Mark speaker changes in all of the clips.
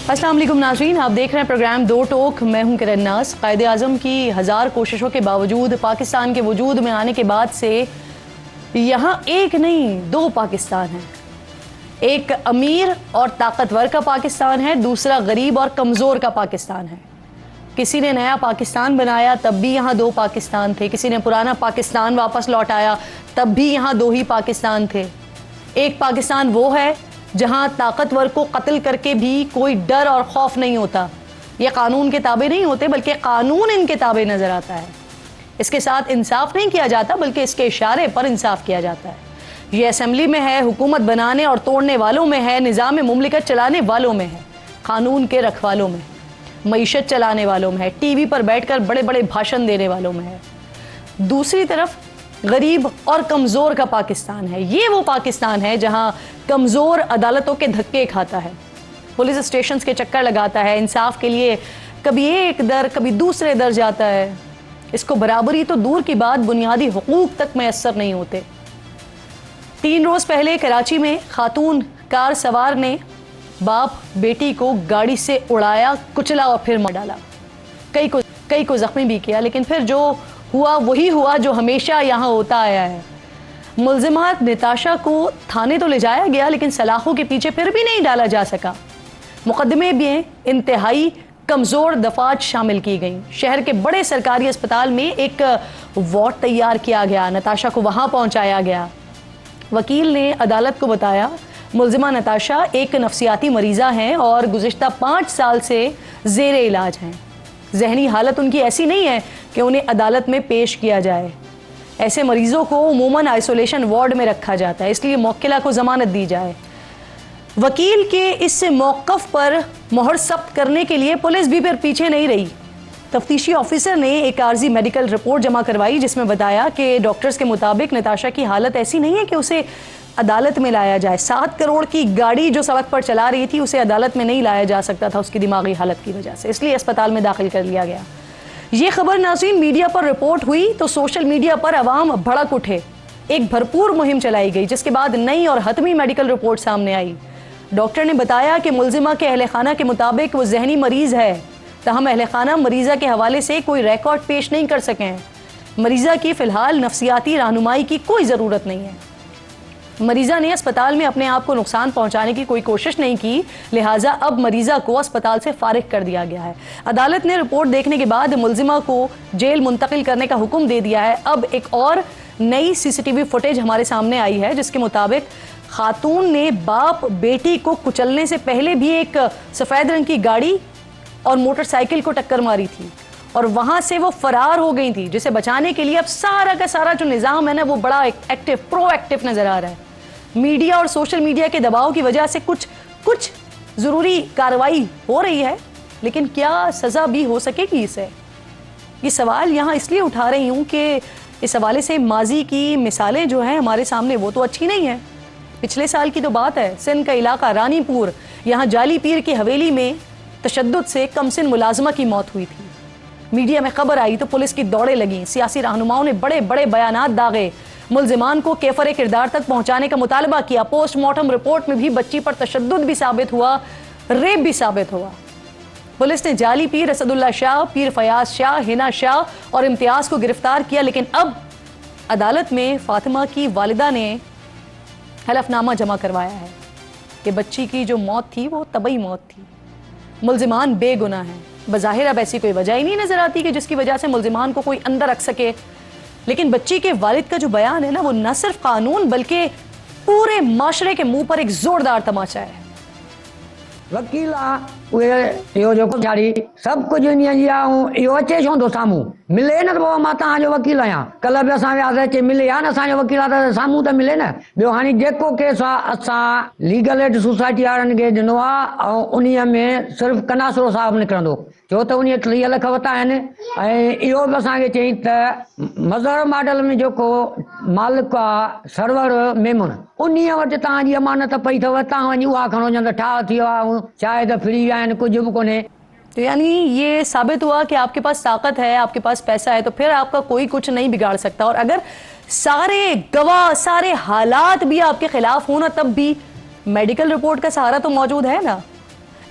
Speaker 1: अस्सलाम वालेकुम नाज़रीन, आप देख रहे हैं प्रोग्राम दो टोक। मैं हूं किरण नाज़। कायदे आज़म की 1000 कोशिशों के बावजूद पाकिस्तान के वजूद में आने के बाद से यहाँ एक नहीं दो पाकिस्तान है। एक अमीर और ताकतवर का पाकिस्तान है, दूसरा गरीब और कमज़ोर का पाकिस्तान है। किसी ने नया पाकिस्तान बनाया तब भी यहाँ दो पाकिस्तान थे, किसी ने पुराना पाकिस्तान वापस लौटाया तब भी यहाँ दो ही पाकिस्तान थे। एक पाकिस्तान वो है जहाँ ताकतवर को कत्ल करके भी कोई डर और खौफ नहीं होता। ये कानून के ताबे नहीं होते बल्कि कानून इनके ताबे नज़र आता है। इसके साथ इंसाफ नहीं किया जाता बल्कि इसके इशारे पर इंसाफ किया जाता है। ये असेंबली में है, हुकूमत बनाने और तोड़ने वालों में है, निज़ाम मुमलिकत चलाने वालों में है, कानून के रखवालों में, मईशत चलाने वालों में है, टीवी पर बैठकर बड़े बड़े भाषण देने वालों में है। दूसरी तरफ गरीब और कमज़ोर का पाकिस्तान है। ये वो पाकिस्तान है जहां कमज़ोर अदालतों के धक्के खाता है, पुलिस स्टेशंस के चक्कर लगाता है, इंसाफ के लिए कभी एक दर कभी दूसरे दर जाता है। इसको बराबरी तो दूर की बात, बुनियादी हुकूक तक मैसर नहीं होते। 3 रोज़ पहले कराची में खातून कार सवार ने बाप बेटी को गाड़ी से उड़ाया, कुचला और फिर मार डाला। कई को ज़ख्मी भी किया। लेकिन फिर जो हुआ वही हुआ जो हमेशा यहाँ होता आया है। मुल्ज़िमात निताशा को थाने तो ले जाया गया लेकिन सलाखों के पीछे फिर भी नहीं डाला जा सका। मुकदमे में इंतहाई कमज़ोर दफात शामिल की गई। शहर के बड़े सरकारी अस्पताल में एक वार्ड तैयार किया गया, नताशा को वहाँ पहुँचाया गया। वकील ने अदालत को बताया मुल्ज़िमा नताशा एक नफ्सियाती मरीज़ा हैं और गुज़िश्ता 5 साल से ज़ेरे इलाज हैं। जहनी हालत उनकी ऐसी नहीं है कि उन्हें अदालत में पेश किया जाए। ऐसे मरीजों को उमूमन आइसोलेशन वार्ड में रखा जाता है, इसलिए मौक्किला को ज़मानत दी जाए। वकील के इस मौक़िफ़ पर मोहर सख्त करने के लिए पुलिस भी फिर पीछे नहीं रही। तफ्तीशी ऑफिसर ने एक आर्जी मेडिकल रिपोर्ट जमा करवाई जिसमें बताया कि डॉक्टर्स के मुताबिक नताशा की हालत ऐसी नहीं है कि उसे अदालत में लाया जाए। 7 करोड़ की गाड़ी जो सड़क पर चला रही थी उसे अदालत में नहीं लाया जा सकता था उसकी दिमागी हालत की वजह से, इसलिए अस्पताल में दाखिल कर लिया गया। ये खबर नाज़रीन मीडिया पर रिपोर्ट हुई तो सोशल मीडिया पर अवाम भड़क उठे। एक भरपूर मुहिम चलाई गई जिसके बाद नई और हतमी मेडिकल रिपोर्ट सामने आई। डॉक्टर ने बताया कि मुल्ज़िमा के अहले खाना के मुताबिक वो जहनी मरीज़ है, तहम अहले खाना मरीज़ा के हवाले से कोई रिकॉर्ड पेश नहीं कर सकें। मरीज़ा की फ़िलहाल नफ्सियाती रहनुमाई की कोई ज़रूरत नहीं है। मरीज़ा ने अस्पताल में अपने आप को नुकसान पहुंचाने की कोई कोशिश नहीं की, लिहाजा अब मरीज़ा को अस्पताल से फारिग कर दिया गया है। अदालत ने रिपोर्ट देखने के बाद मुल्ज़िमा को जेल मुंतकिल करने का हुक्म दे दिया है। अब एक और नई सीसीटीवी फुटेज हमारे सामने आई है जिसके मुताबिक खातून ने बाप बेटी को कुचलने से पहले भी एक सफ़ेद रंग की गाड़ी और मोटरसाइकिल को टक्कर मारी थी और वहाँ से वो फरार हो गई थी, जिसे बचाने के लिए अब सारा का सारा जो निज़ाम है ना वो बड़ा एक्टिव प्रोएक्टिव नज़र आ रहा है। मीडिया और सोशल मीडिया के दबाव की वजह से कुछ ज़रूरी कार्रवाई हो रही है, लेकिन क्या सज़ा भी हो सकेगी इसे? ये सवाल यहाँ इसलिए उठा रही हूँ कि इस हवाले से माजी की मिसालें जो हैं हमारे सामने वो तो अच्छी नहीं है। पिछले साल की तो बात है, सिंध का इलाका रानीपुर, यहाँ जाली पीर की हवेली में तशद्दुद से कमसिन मुलाजमा की मौत हुई थी। मीडिया में खबर आई तो पुलिस की दौड़ें लगीं, सियासी रहनुमाओं ने बड़े बड़े बयानात दागे, मुल्ज़िमान को केफर किरदार तक पहुंचाने का मुतालबा किया। पोस्टमार्टम रिपोर्ट में भी बच्ची पर तशद्दुद भी साबित हुआ, रेप भी साबित हुआ। पुलिस ने जाली पीर असदुल्ला शाह, पीर फयाज शाह, हिना शाह और इम्तियाज़ को गिरफ्तार किया। लेकिन अब अदालत में फातिमा की वालिदा ने हलफनामा जमा करवाया है कि बच्ची की जो मौत थी वो तबई मौत थी, मुल्ज़िमान बेगुनाह हैं। बज़ाहिर अब ऐसी कोई वजह ही नहीं नज़र आती कि जिसकी वजह से मुल्ज़िमान को कोई अंदर रख सके। लेकिन बच्ची के वालिद का जो बयान है ना वो न सिर्फ कानून बल्कि पूरे माशरे के मुंह पर एक जोरदार तमाचा है।
Speaker 2: वकीला यो जो जारी सब कुछ यो अचे छो तो सामू मिले न तो बाबा मां तव्हांजो वकील आहियां। कल्ह बि असां वियासीं अचे मिले हा न असांजो वकील आहे त साम्हूं त मिले न। ॿियो हाणे जेको केस आहे असां लीगल एड सोसाइटी वारनि खे ॾिनो आहे ऐं उन्हीअ में सिर्फ़ु कनासरो साहिबु निकिरंदो, छो त उन 30 लख वरिता आहिनि। ऐं इहो बि असांखे चई त मज़हर मॉडल में जेको मालिक आहे सरवर मेमन उन्हीअ वटि तव्हांजी अमानत पई अथव, तव्हां वञी उहा खणो ॼण त ठाह थी वियो आहे, चाहे त फ्री आहिनि, कुझु बि कोन्हे।
Speaker 1: तो यानी ये साबित हुआ कि आपके पास ताकत है, आपके पास पैसा है, तो फिर आपका कोई कुछ नहीं बिगाड़ सकता। और अगर सारे गवाह, सारे हालात भी आपके खिलाफ हो ना, तब भी मेडिकल रिपोर्ट का सहारा तो मौजूद है ना।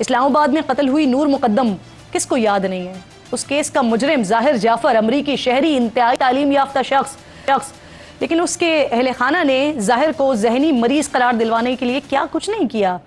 Speaker 1: इस्लामाबाद में कत्ल हुई नूर मुकद्दम किसको याद नहीं है? उस केस का मुजरिम जाहिर जाफर अमरीकी शहरी इंतहाई तालीम याफ्ता शख्स, लेकिन उसके अहले खाना ने जाहिर को जहनी मरीज करार दिलवाने के लिए क्या कुछ नहीं किया।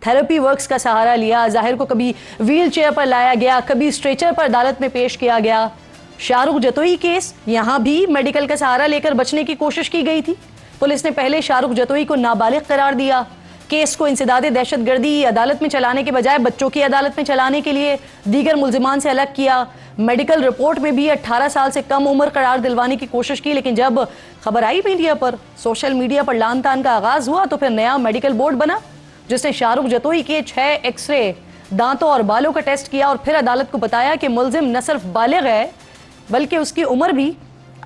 Speaker 1: थेरेपी वर्क्स का सहारा लिया, जाहिर को कभी व्हील चेयर पर लाया गया, कभी स्ट्रेचर पर अदालत में पेश किया गया। शाहरुख जतोई केस, यहां भी मेडिकल का सहारा लेकर बचने की कोशिश की गई थी। पुलिस ने पहले शाहरुख जतोई को नाबालिग करार दिया। केस को इंसदादे दहशतगर्दी अदालत में चलाने के बजाय बच्चों की अदालत में चलाने के लिए दीगर मुल्जिमान से अलग किया। मेडिकल रिपोर्ट में भी 18 साल से कम उम्र करार दिलवाने की कोशिश की, लेकिन जब खबर आई मीडिया पर, सोशल मीडिया पर लान तान का आगाज हुआ, तो फिर नया मेडिकल बोर्ड बना जिसने शाहरुख जतोई के 6 एक्सरे, दांतों और बालों का टेस्ट किया और फिर अदालत को बताया कि मुल्जिम न सिर्फ बालिग है बल्कि उसकी उम्र भी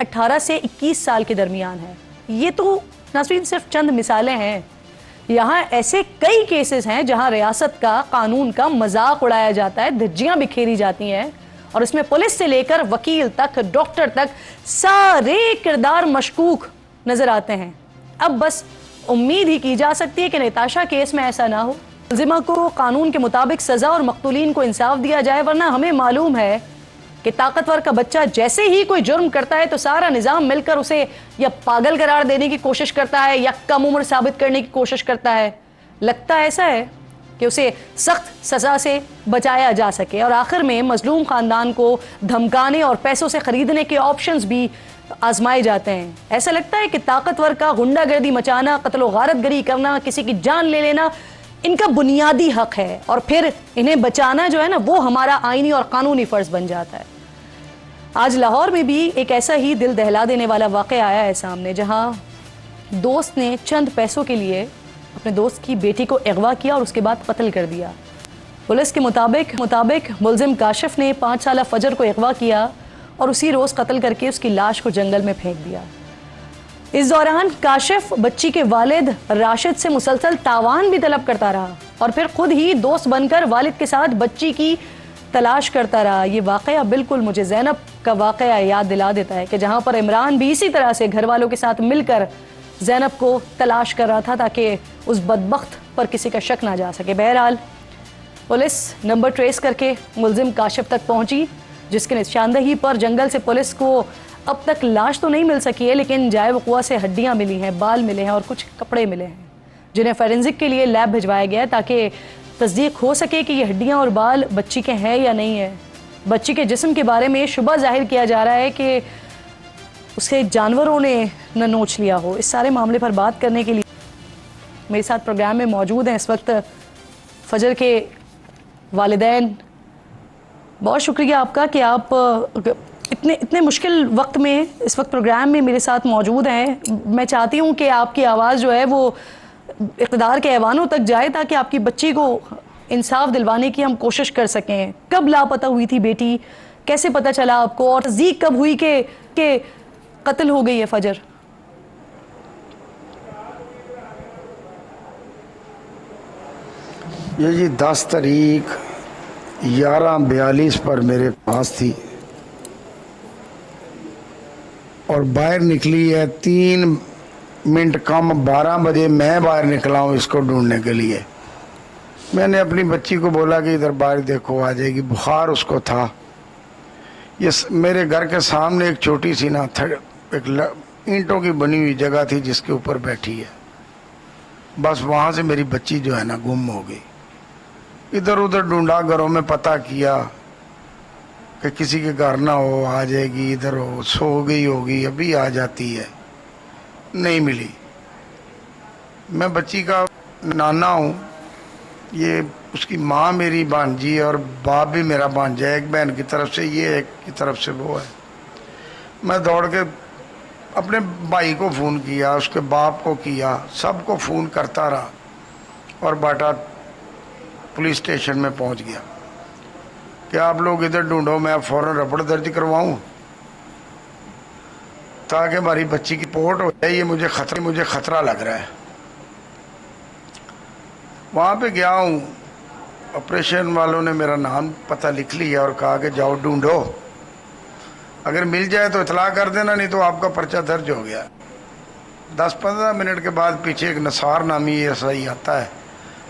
Speaker 1: 18 से 21 साल के दरमियान है। ये तो नाज़रीन सिर्फ चंद मिसालें हैं। यहाँ ऐसे कई केसेस हैं जहाँ रियासत का, कानून का मजाक उड़ाया जाता है, धज्जियाँ बिखेरी जाती हैं और इसमें पुलिस से लेकर वकील तक, डॉक्टर तक सारे किरदार मशकूक नजर आते हैं। अब बस उम्मीद ही की जा सकती है कि नताशा केस में ऐसा ना हो, मुल्जिमा को कानून के मुताबिक सजा और मकतूलीन को इंसाफ दिया जाए, वरना हमें मालूम है कि ताकतवर का बच्चा जैसे ही कोई जुर्म करता है तो सारा निजाम मिलकर उसे या पागल करार देने की कोशिश करता है या कम उम्र साबित करने की कोशिश करता है। लगता ऐसा है कि उसे सख्त सजा से बचाया जा सके और आखिर में मजलूम खानदान को धमकाने और पैसों से खरीदने के ऑप्शंस भी आजमाए जाते हैं। ऐसा लगता है कि ताकतवर का गुंडागर्दी मचाना, कत्ल गारतगरी करना, किसी की जान ले लेना इनका बुनियादी हक है और फिर इन्हें बचाना जो है ना, वो हमारा आईनी और कानूनी फर्ज बन जाता है। आज लाहौर में भी एक ऐसा ही दिल दहला देने वाला वाक़या आया है सामने, जहां दोस्त ने चंद पैसों के लिए अपने दोस्त की बेटी को अगवा किया और उसके बाद कत्ल कर दिया। पुलिस के मुताबिक मुल्जिम काशिफ ने 5 साला फजर को अगवा किया और उसी रोज़ कत्ल करके उसकी लाश को जंगल में फेंक दिया। इस दौरान काशिफ बच्ची के वालिद राशिद से मुसलसल तावान भी तलब करता रहा और फिर खुद ही दोस्त बनकर वालिद के साथ बच्ची की तलाश करता रहा। ये वाक़या बिल्कुल मुझे ज़ैनब का वाक़या याद दिला देता है कि जहाँ पर इमरान भी इसी तरह से घर वालों के साथ मिलकर ज़ैनब को तलाश कर रहा था ताकि उस बदबख्त पर किसी का शक ना जा सके। बहरहाल पुलिस नंबर ट्रेस करके मुल्जिम काशिफ तक पहुंची, जिसकी निशानदही पर जंगल से पुलिस को अब तक लाश तो नहीं मिल सकी है, लेकिन जाए वक़ुआ से हड्डियां मिली हैं, बाल मिले हैं और कुछ कपड़े मिले हैं, जिन्हें फोरेंसिक के लिए लैब भिजवाया गया है ताकि तस्दीक हो सके कि ये हड्डियां और बाल बच्ची के हैं या नहीं है। बच्ची के जिस्म के बारे में शुबा जाहिर किया जा रहा है कि उसे जानवरों ने न नोच लिया हो। इस सारे मामले पर बात करने के लिए मेरे साथ प्रोग्राम में मौजूद हैं इस वक्त फजर के वालिदैन। बहुत शुक्रिया आपका कि आप इतने मुश्किल वक्त में इस वक्त प्रोग्राम में मेरे साथ मौजूद हैं। मैं चाहती हूँ कि आपकी आवाज़ जो है वो इक़्तिदार के ऐवानों तक जाए ताकि आपकी बच्ची को इंसाफ दिलवाने की हम कोशिश कर सकें। कब लापता हुई थी बेटी, कैसे पता चला आपको, और तस्दीक कब हुई कि कत्ल हो गई है फजर?
Speaker 3: ये जी 10 तारीख 11:42 पर मेरे पास थी और बाहर निकली है 3 मिनट कम 12 बजे मैं बाहर निकला हूँ इसको ढूंढने के लिए। मैंने अपनी बच्ची को बोला कि इधर बाहर देखो, आ जाएगी। बुखार उसको था। ये मेरे घर के सामने एक छोटी सी ना एक ईंटों की बनी हुई जगह थी जिसके ऊपर बैठी है। बस वहाँ से मेरी बच्ची जो है ना गुम हो गई। इधर उधर ढूंढा, घरों में पता किया कि किसी के घर ना हो, आ जाएगी, इधर हो, सो गई होगी, अभी आ जाती है। नहीं मिली। मैं बच्ची का नाना हूँ, ये उसकी माँ मेरी भांजी और बाप भी मेरा भांजा है, एक बहन की तरफ से ये, एक की तरफ से वो है। मैं दौड़ के अपने भाई को फ़ोन किया, उसके बाप को किया, सबको फ़ोन करता रहा और बाटा पुलिस स्टेशन में पहुंच गया कि आप लोग इधर ढूंढो, मैं फ़ौरन रिपोर्ट दर्ज करवाऊं ताकि हमारी बच्ची की रिपोर्ट हो जाए। ये मुझे खतरा लग रहा है। वहाँ पे गया हूँ, ऑपरेशन वालों ने मेरा नाम पता लिख लिया और कहा कि जाओ ढूंढो, अगर मिल जाए तो इतला कर देना, नहीं तो आपका पर्चा दर्ज हो गया। 10-15 मिनट के बाद पीछे एक नसार नामी एसआई आता है,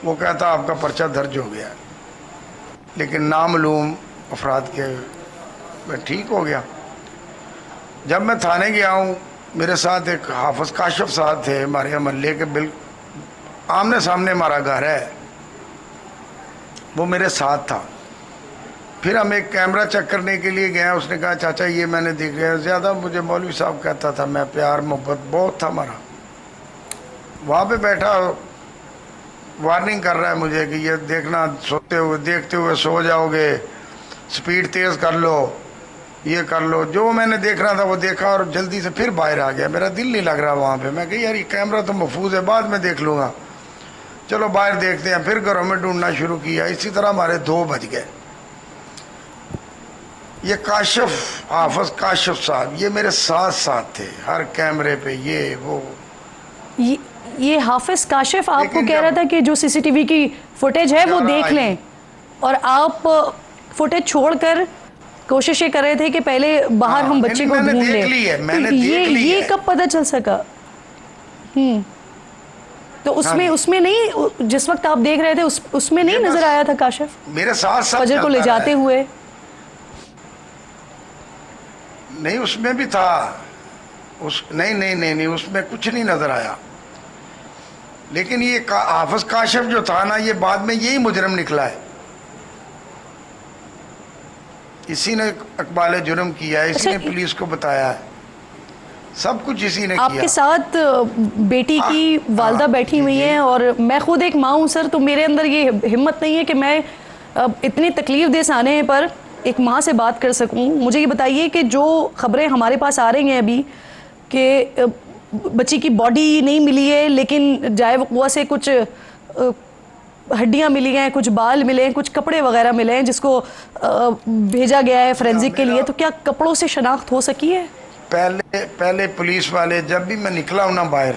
Speaker 3: वो कहता आपका पर्चा दर्ज हो गया। लेकिन नामालूम अफराद के मैं ठीक हो गया। जब मैं थाने गया हूँ, मेरे साथ एक हाफिज काशिफ साहब थे, हमारे मोहल्ले के बिल्कुल आमने सामने हमारा घर है, वो मेरे साथ था। फिर हम एक कैमरा चेक करने के लिए गए, उसने कहा चाचा ये मैंने देख लिया। ज़्यादा मुझे मौलवी साहब कहता था, मैं प्यार मोहब्बत बहुत था हमारा। वहाँ पे बैठा वार्निंग कर रहा है मुझे कि ये देखना, सोते हुए देखते हुए सो जाओगे, स्पीड तेज़ कर लो, ये कर लो। जो मैंने देखना था वो देखा और जल्दी से फिर बाहर आ गया। मेरा दिल नहीं लग रहा वहाँ पे। मैं कही यार ये कैमरा तो महफूज है, बाद में देख लूँगा, चलो बाहर देखते हैं। फिर घरों में ढूंढना शुरू किया। इसी तरह हमारे 2 बज गए। ये काशिफ, हाफिज काशिफ साहब, ये मेरे साथ साथ थे हर कैमरे पे, ये वो।
Speaker 1: ये हाफिज काशिफ आपको
Speaker 3: लेकिन
Speaker 1: कह रहा
Speaker 3: जब-
Speaker 1: था कि जो सीसीटीवी की फुटेज है वो
Speaker 3: कैमरा
Speaker 1: देख
Speaker 3: आई।
Speaker 1: लें, और आप फुटेज छोड़कर कोशिशें कर रहे थे कि पहले बाहर
Speaker 3: हाँ,
Speaker 1: हम बच्चे को
Speaker 3: मैंने
Speaker 1: ढूंढ
Speaker 3: देख
Speaker 1: लें।
Speaker 3: ली है, मैंने
Speaker 1: तो
Speaker 3: देख ली
Speaker 1: ये
Speaker 3: है।
Speaker 1: कब पता चल सका? तो उसमें
Speaker 3: हाँ।
Speaker 1: उसमें नहीं, जिस वक्त आप देख रहे थे उसमें नहीं
Speaker 3: ये
Speaker 1: नजर
Speaker 3: बस-
Speaker 1: आया था काशिफ
Speaker 3: मेरे साथ साथ
Speaker 1: फजर को ले
Speaker 3: चलता
Speaker 1: जाते
Speaker 3: रहा है।
Speaker 1: हुए?
Speaker 3: नहीं उसमें भी था, नहीं उसमें कुछ नहीं नजर आया। लेकिन ये हाफिज काशिफ जो था ना, ये बाद में यही मुजरम निकला है। इसी ने इकबाल जुर्म किया है, इसी
Speaker 1: अच्छा,
Speaker 3: ने पुलिस को बताया है, सब कुछ इसी ने
Speaker 1: आपके
Speaker 3: किया।
Speaker 1: साथ बेटी की
Speaker 3: हाँ,
Speaker 1: वालदा
Speaker 3: हाँ,
Speaker 1: बैठी
Speaker 3: जी,
Speaker 1: हुई
Speaker 3: जी।
Speaker 1: हैं, और मैं खुद एक माँ हूँ सर, तो मेरे अंदर ये हिम्मत नहीं है कि मैं इतनी तकलीफ दे साने पर एक माँ से बात कर सकूं। मुझे ये बताइए कि जो खबरें हमारे पास आ रही हैं अभी कि बच्ची की बॉडी नहीं मिली है, लेकिन जाए वक़्वा से कुछ हड्डियां मिली हैं, कुछ बाल मिले हैं, कुछ कपड़े वगैरह मिले हैं, जिसको भेजा गया है फोरेंसिक के लिए, तो क्या कपड़ों से शनाख्त हो सकी है?
Speaker 3: पहले पुलिस वाले, जब भी मैं निकला हूं ना बाहर,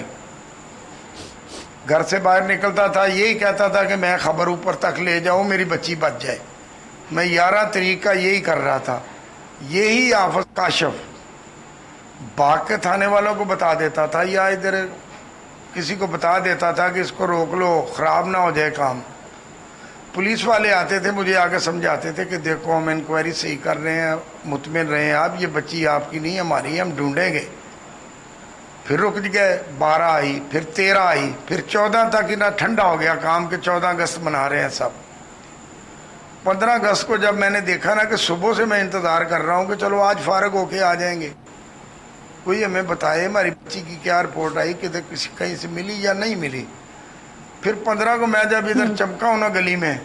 Speaker 3: घर से बाहर निकलता था, यही कहता था कि मैं खबर ऊपर तक ले जाऊं, मेरी बच्ची बच जाए। मैं 11 तारीख का यही कर रहा था। यही हाफिज काशिफ भाग के थाने वालों को बता देता था, या इधर किसी को बता देता था कि इसको रोक लो, ख़राब ना हो जाए काम। पुलिस वाले आते थे, मुझे आके समझाते थे कि देखो हम इंक्वायरी सही कर रहे हैं, मुतमिन रहें आप, ये बच्ची आपकी नहीं हमारी, हम ढूंढेंगे। फिर रुक गए, 12 आई, फिर 13 आई, फिर 14 तक इतना ठंडा हो गया काम के 14 अगस्त मना रहे हैं सब। 15 अगस्त को जब मैंने देखा ना कि सुबह से मैं इंतज़ार कर रहा हूँ कि चलो आज फारग होके आ जाएंगे, कोई हमें बताए हमारी बच्ची की क्या रिपोर्ट आई, कि किसी कहीं से मिली या नहीं मिली। फिर 15 को मैं जब इधर चमका हूँ ना गली में,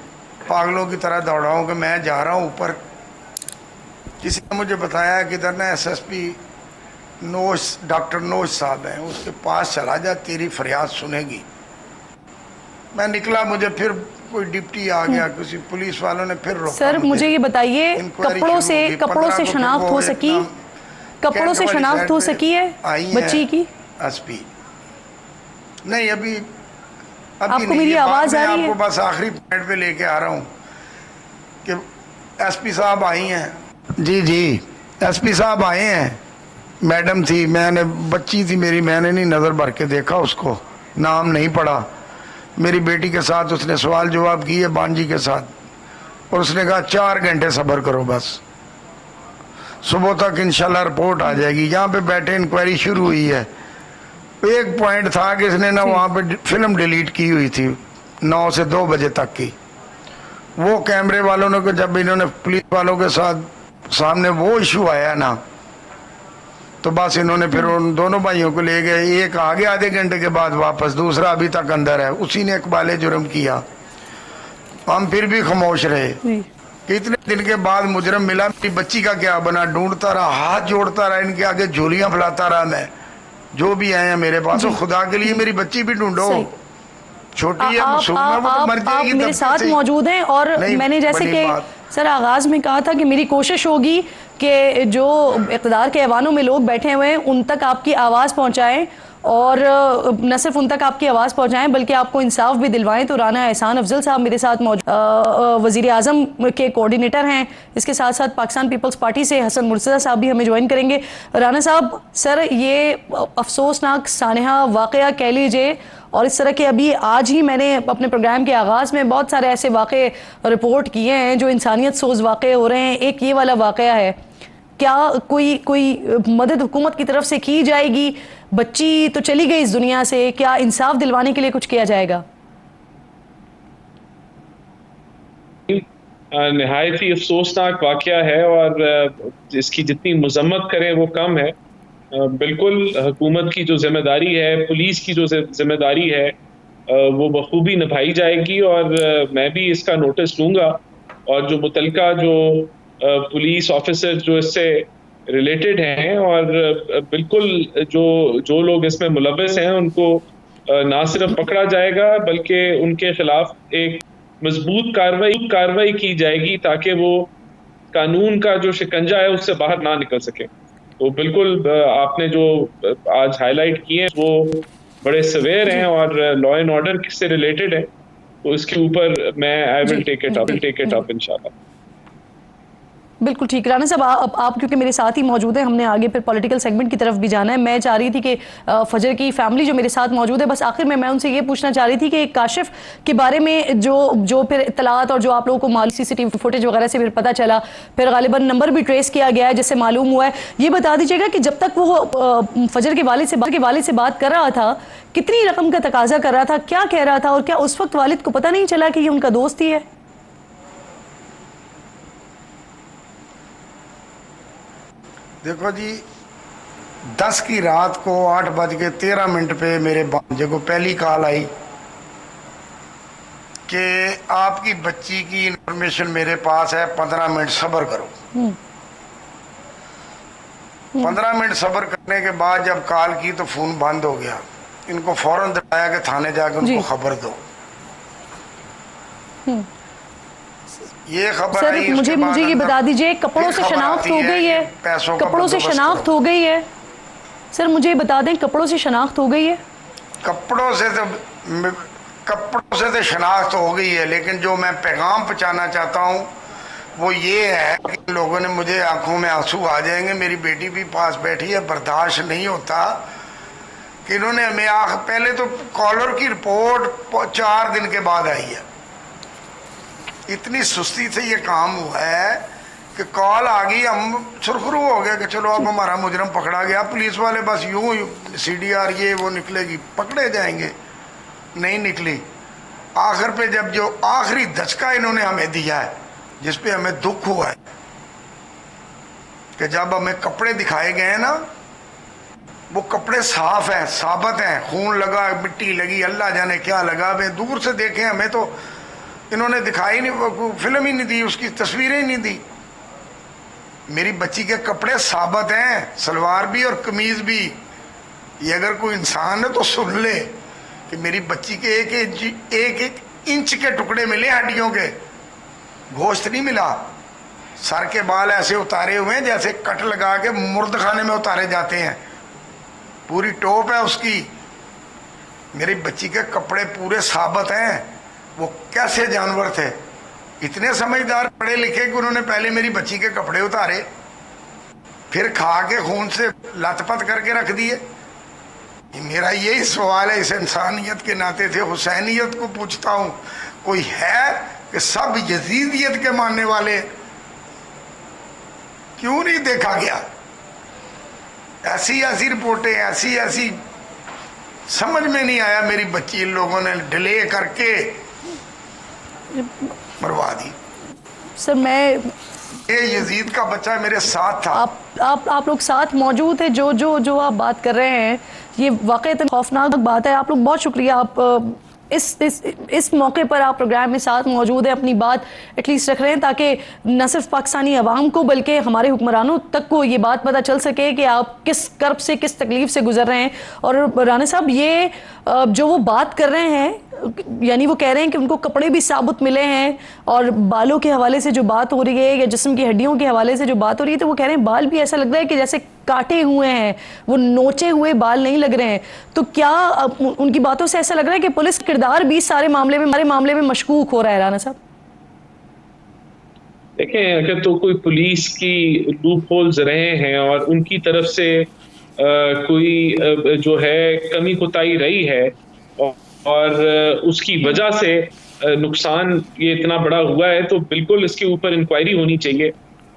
Speaker 3: पागलों की तरह दौड़ा हूँ कि मैं जा रहा हूँ ऊपर। किसी ने मुझे बताया कि इधर ना SSP नोश, डॉक्टर नोश साहब हैं, उसके पास चला जा, तेरी फरियाद सुनेगी। मैं निकला, मुझे फिर कोई डिप्टी आ गया, किसी पुलिस वालों ने फिर रोका
Speaker 1: सर मुझे ये बताइए,
Speaker 3: इंक्वायरी
Speaker 1: कपड़ों
Speaker 3: शुरू
Speaker 1: से
Speaker 3: होगी।
Speaker 1: कपड़ों
Speaker 3: 15
Speaker 1: से
Speaker 3: को
Speaker 1: शनाख्त
Speaker 3: वो
Speaker 1: हो सकी?
Speaker 3: एकदम
Speaker 1: कपड़ों से
Speaker 3: कैंट वाली
Speaker 1: शनाख्त
Speaker 3: साइड
Speaker 1: हो
Speaker 3: पे
Speaker 1: सकी है
Speaker 3: आई हैं
Speaker 1: बच्ची की?
Speaker 3: SP नहीं, अभी
Speaker 1: आपको
Speaker 3: नहीं,
Speaker 1: मेरी
Speaker 3: ये बाद
Speaker 1: आवाज़
Speaker 3: में
Speaker 1: आ रही है?
Speaker 3: आपको बस आखिरी पॉइंट पे लेके आ रहा हूँ कि SP साहब आई हैं। जी SP साहब आए हैं, मैडम थी, मैंने बच्ची थी मेरी, मैंने नहीं नज़र भर के देखा उसको, नाम नहीं पढ़ा। मेरी बेटी के साथ उसने सवाल जवाब किए, बांजी के साथ, और उसने कहा 4 घंटे सब्र करो, बस सुबह तक इंशाल्लाह रिपोर्ट आ जाएगी। यहाँ पे बैठे इंक्वायरी शुरू हुई है। एक पॉइंट था कि इसने ना वहाँ पे फिल्म डिलीट की हुई थी 9 से 2 बजे तक की। वो कैमरे वालों ने, जब इन्होंने पुलिस वालों के साथ सामने वो इशू आया ना, तो बस इन्होंने फिर उन दोनों भाइयों को ले गए। एक आ गया आधे घंटे के बाद वापस, दूसरा अभी तक अंदर है, उसी ने इकबाल जुर्म किया। हम फिर भी खामोश रहे कि इतने दिन के बाद मुजरम मिला, मेरी बच्ची का क्या बना। ढूंढता रहा, हाथ जोड़ता रहा, इनके आगे झोलियां फैलाता रहा मैं, जो भी आए हैं मेरे पास, तो खुदा के लिए मेरी बच्ची भी ढूंढो,
Speaker 1: सही।
Speaker 3: छोटी है, मासूम है, वो तो मर
Speaker 1: आप
Speaker 3: जाएगी।
Speaker 1: मेरे
Speaker 3: तब
Speaker 1: साथ
Speaker 3: से ही।
Speaker 1: मौजूद हैं, और
Speaker 3: नहीं,
Speaker 1: मैंने जैसे
Speaker 3: बड़ी
Speaker 1: कि
Speaker 3: बात।
Speaker 1: सर आगाज में कहा था कि मेरी कोशिश होगी कि जो इक़्तिदार के ऐवानों में लोग बैठे हुए हैं उन तक आपकी आवाज़ पहुंचाएं, और न सिर्फ उन तक आपकी आवाज़ पहुंचाएं बल्कि आपको इंसाफ भी दिलवाएं। तो राना एहसान अफजल साहब मेरे साथ मौजूद, वज़ीर आज़म के कोऑर्डिनेटर हैं। इसके साथ साथ पाकिस्तान पीपल्स पार्टी से हसन मुर्तज़ा साहब भी हमें ज्वाइन करेंगे। राना साहब, सर ये अफसोसनाक सानहा वाक़या कह लीजिए, और इस तरह के अभी आज ही मैंने अपने प्रोग्राम के आगाज़ में बहुत सारे ऐसे वाक़े रिपोर्ट किए हैं जो इंसानियत सोज़ वाक़े हो रहे हैं। एक ये वाला वाक़या है, क्या कोई मदद हुकूमत की तरफ से की जाएगी? बच्ची तो चली गई इस दुनिया से, क्या इंसाफ दिलवाने के लिए कुछ किया जाएगा?
Speaker 4: नहायत ही अफसोसनाक वाक़या है और इसकी जितनी मजम्मत करें वो कम है। बिल्कुल हुकूमत की जो जिम्मेदारी है, पुलिस की जो जिम्मेदारी है, वो बखूबी निभाई जाएगी और मैं भी इसका नोटिस लूँगा और जो मुतलका जो पुलिस ऑफिसर जो इससे रिलेटेड हैं और बिल्कुल जो लोग इसमें मुलव्वस हैं उनको ना सिर्फ पकड़ा जाएगा बल्कि उनके खिलाफ एक मजबूत कार्रवाई की जाएगी ताकि वो कानून का जो शिकंजा है उससे बाहर ना निकल सके। तो बिल्कुल आपने जो आज हाईलाइट किए हैं वो बड़े सवेयर हैं और लॉ एंड ऑर्डर से रिलेटेड है, तो इसके ऊपर मैं I will take it up इंशाल्लाह।
Speaker 1: बिल्कुल ठीक। राना साहब, आप क्योंकि मेरे साथ ही मौजूद हैं, हमने आगे फिर पॉलिटिकल सेगमेंट की तरफ भी जाना है। मैं चाह रही थी कि फजर की फैमिली जो मेरे साथ मौजूद है, बस आखिर में मैं उनसे ये पूछना चाह रही थी कि काशिफ के बारे में जो फिर इत्तलात और जो आप लोगों को मालूम CCTV फुटेज वगैरह से फिर पता चला, फिर गालिबन नंबर भी ट्रेस किया गया है जिससे मालूम हुआ है, ये बता दीजिएगा कि जब तक वो फजर के वालिद से बात कर रहा था, कितनी रकम का तकाजा कर रहा था, क्या कह रहा था, और क्या उस वक्त वालिद को पता नहीं चला कि ये उनका दोस्त ही है?
Speaker 3: देखो जी, 10 की रात को 8:13 पे मेरे भांजे को पहली कॉल आई कि आपकी बच्ची की इंफॉर्मेशन मेरे पास है, 15 मिनट सब्र करो। 15 मिनट सब्र करने के बाद जब कॉल की तो फोन बंद हो गया। इनको फौरन दबाया कि थाने जाके उनको खबर दो। ये खबर
Speaker 1: सर मुझे ये बता दीजिए, कपड़ों से शनाख्त हो गई है? कपड़ों से शनाख्त हो गई है? सर मुझे ये बता दें, कपड़ों से शनाख्त हो गई है?
Speaker 3: कपड़ों से तो शनाख्त हो गई है, लेकिन जो मैं पैगाम पहुंचाना चाहता हूँ वो ये है कि लोगों ने मुझे आंखों में आंसू आ जाएंगे। मेरी बेटी भी पास बैठी है, बर्दाश्त नहीं होता कि इन्होंने हमें पहले तो कॉलर की रिपोर्ट 4 दिन के बाद आई है। इतनी सुस्ती से ये काम हुआ है कि कॉल आ गई, हम सुरखरू हो गए कि चलो अब हमारा मुजरम पकड़ा गया। पुलिस वाले बस यूं CDR ये वो निकलेगी, पकड़े जाएंगे, नहीं निकली। आखिर पे जब जो आखिरी धचका इन्होंने हमें दिया है, जिस पे हमें दुख हुआ है कि जब हमें कपड़े दिखाए गए ना, वो कपड़े साफ हैं, साबित हैं, खून लगा, मिट्टी लगी, अल्लाह जाने क्या लगा। वे दूर से देखें, हमें तो इन्होंने दिखाई नहीं, फिल्म ही नहीं दी, उसकी तस्वीरें ही नहीं दी। मेरी बच्ची के कपड़े साबित हैं, सलवार भी और कमीज भी। ये अगर कोई इंसान है तो सुन ले कि मेरी बच्ची के एक इंच के टुकड़े मिले हड्डियों के, गोश्त नहीं मिला। सर के बाल ऐसे उतारे हुए हैं जैसे कट लगा के मुर्द खाने में उतारे जाते हैं, पूरी टोप है उसकी। मेरी बच्ची के कपड़े पूरे साबित हैं। वो कैसे जानवर थे, इतने समझदार पढ़े लिखे कि उन्होंने पहले मेरी बच्ची के कपड़े उतारे, फिर खा के खून से लथपथ करके रख दिए। मेरा यही सवाल है इस इंसानियत के नाते से, हुसैनियत को पूछता हूँ, कोई है कि सब यजीदियत के मानने वाले क्यों नहीं देखा गया? ऐसी रिपोर्टें, ऐसी समझ में नहीं आया। मेरी बच्ची इन लोगों ने डिले करके मरवा दी।
Speaker 1: सर मैं
Speaker 3: ये यजीद का बच्चा मेरे साथ था।
Speaker 1: आप लोग साथ मौजूद थे, जो आप बात कर रहे हैं, ये वाकई खौफनाक बात है। आप लोग बहुत शुक्रिया, आप इस मौके पर आप प्रोग्राम में साथ मौजूद हैं, अपनी बात एटलीस्ट रख रहे हैं ताकि न सिर्फ पाकिस्तानी अवाम को बल्कि हमारे हुक्मरानों तक को ये बात पता चल सके कि आप किस कर्ब से, किस तकलीफ से गुजर रहे हैं। और राना साहब, ये जो वो बात कर रहे हैं, यानी वो कह रहे हैं कि उनको कपड़े भी साबुत मिले हैं और बालों के हवाले से जो बात हो रही है या जिस्म की हड्डियों के हवाले से जो बात हो रही है, तो वो कह रहे हैं बाल भी ऐसा लग रहा है कि जैसे काटे हुए हैं, वो नोचे हुए बाल नहीं लग रहे हैं। तो क्या उनकी बातों से ऐसा लग रहा है कि पुलिस किरदार भी सारे मामले में मशकूक हो रहा है? राना साहब
Speaker 4: देखें, अगर तो कोई पुलिस की लूप होल्स रहे हैं और उनकी तरफ से कोई जो है कमी कोताही रही है, और उसकी वजह से नुकसान ये इतना बड़ा हुआ है, तो बिल्कुल इसके ऊपर इंक्वायरी होनी चाहिए।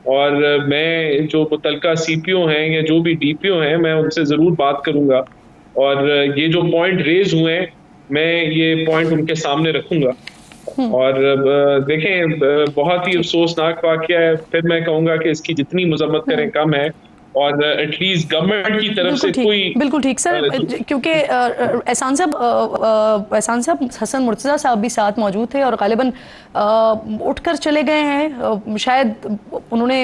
Speaker 4: और मैं जो मुतलका सीपीओ हैं या जो भी डीपीओ हैं, मैं उनसे ज़रूर बात करूंगा और ये जो पॉइंट रेज हुए हैं, मैं ये पॉइंट उनके सामने रखूंगा। और देखें, बहुत ही अफसोसनाक वाकया है। फिर मैं कहूंगा कि इसकी जितनी मजम्मत करें कम है, और एटलीस्ट गवर्नमेंट की तरफ से कोई
Speaker 1: बिल्कुल ठीक सर, क्योंकि एहसान साहब हसन मुर्तज़ा साहब भी साथ मौजूद थे और गालिबन उठकर चले गए हैं। शायद उन्होंने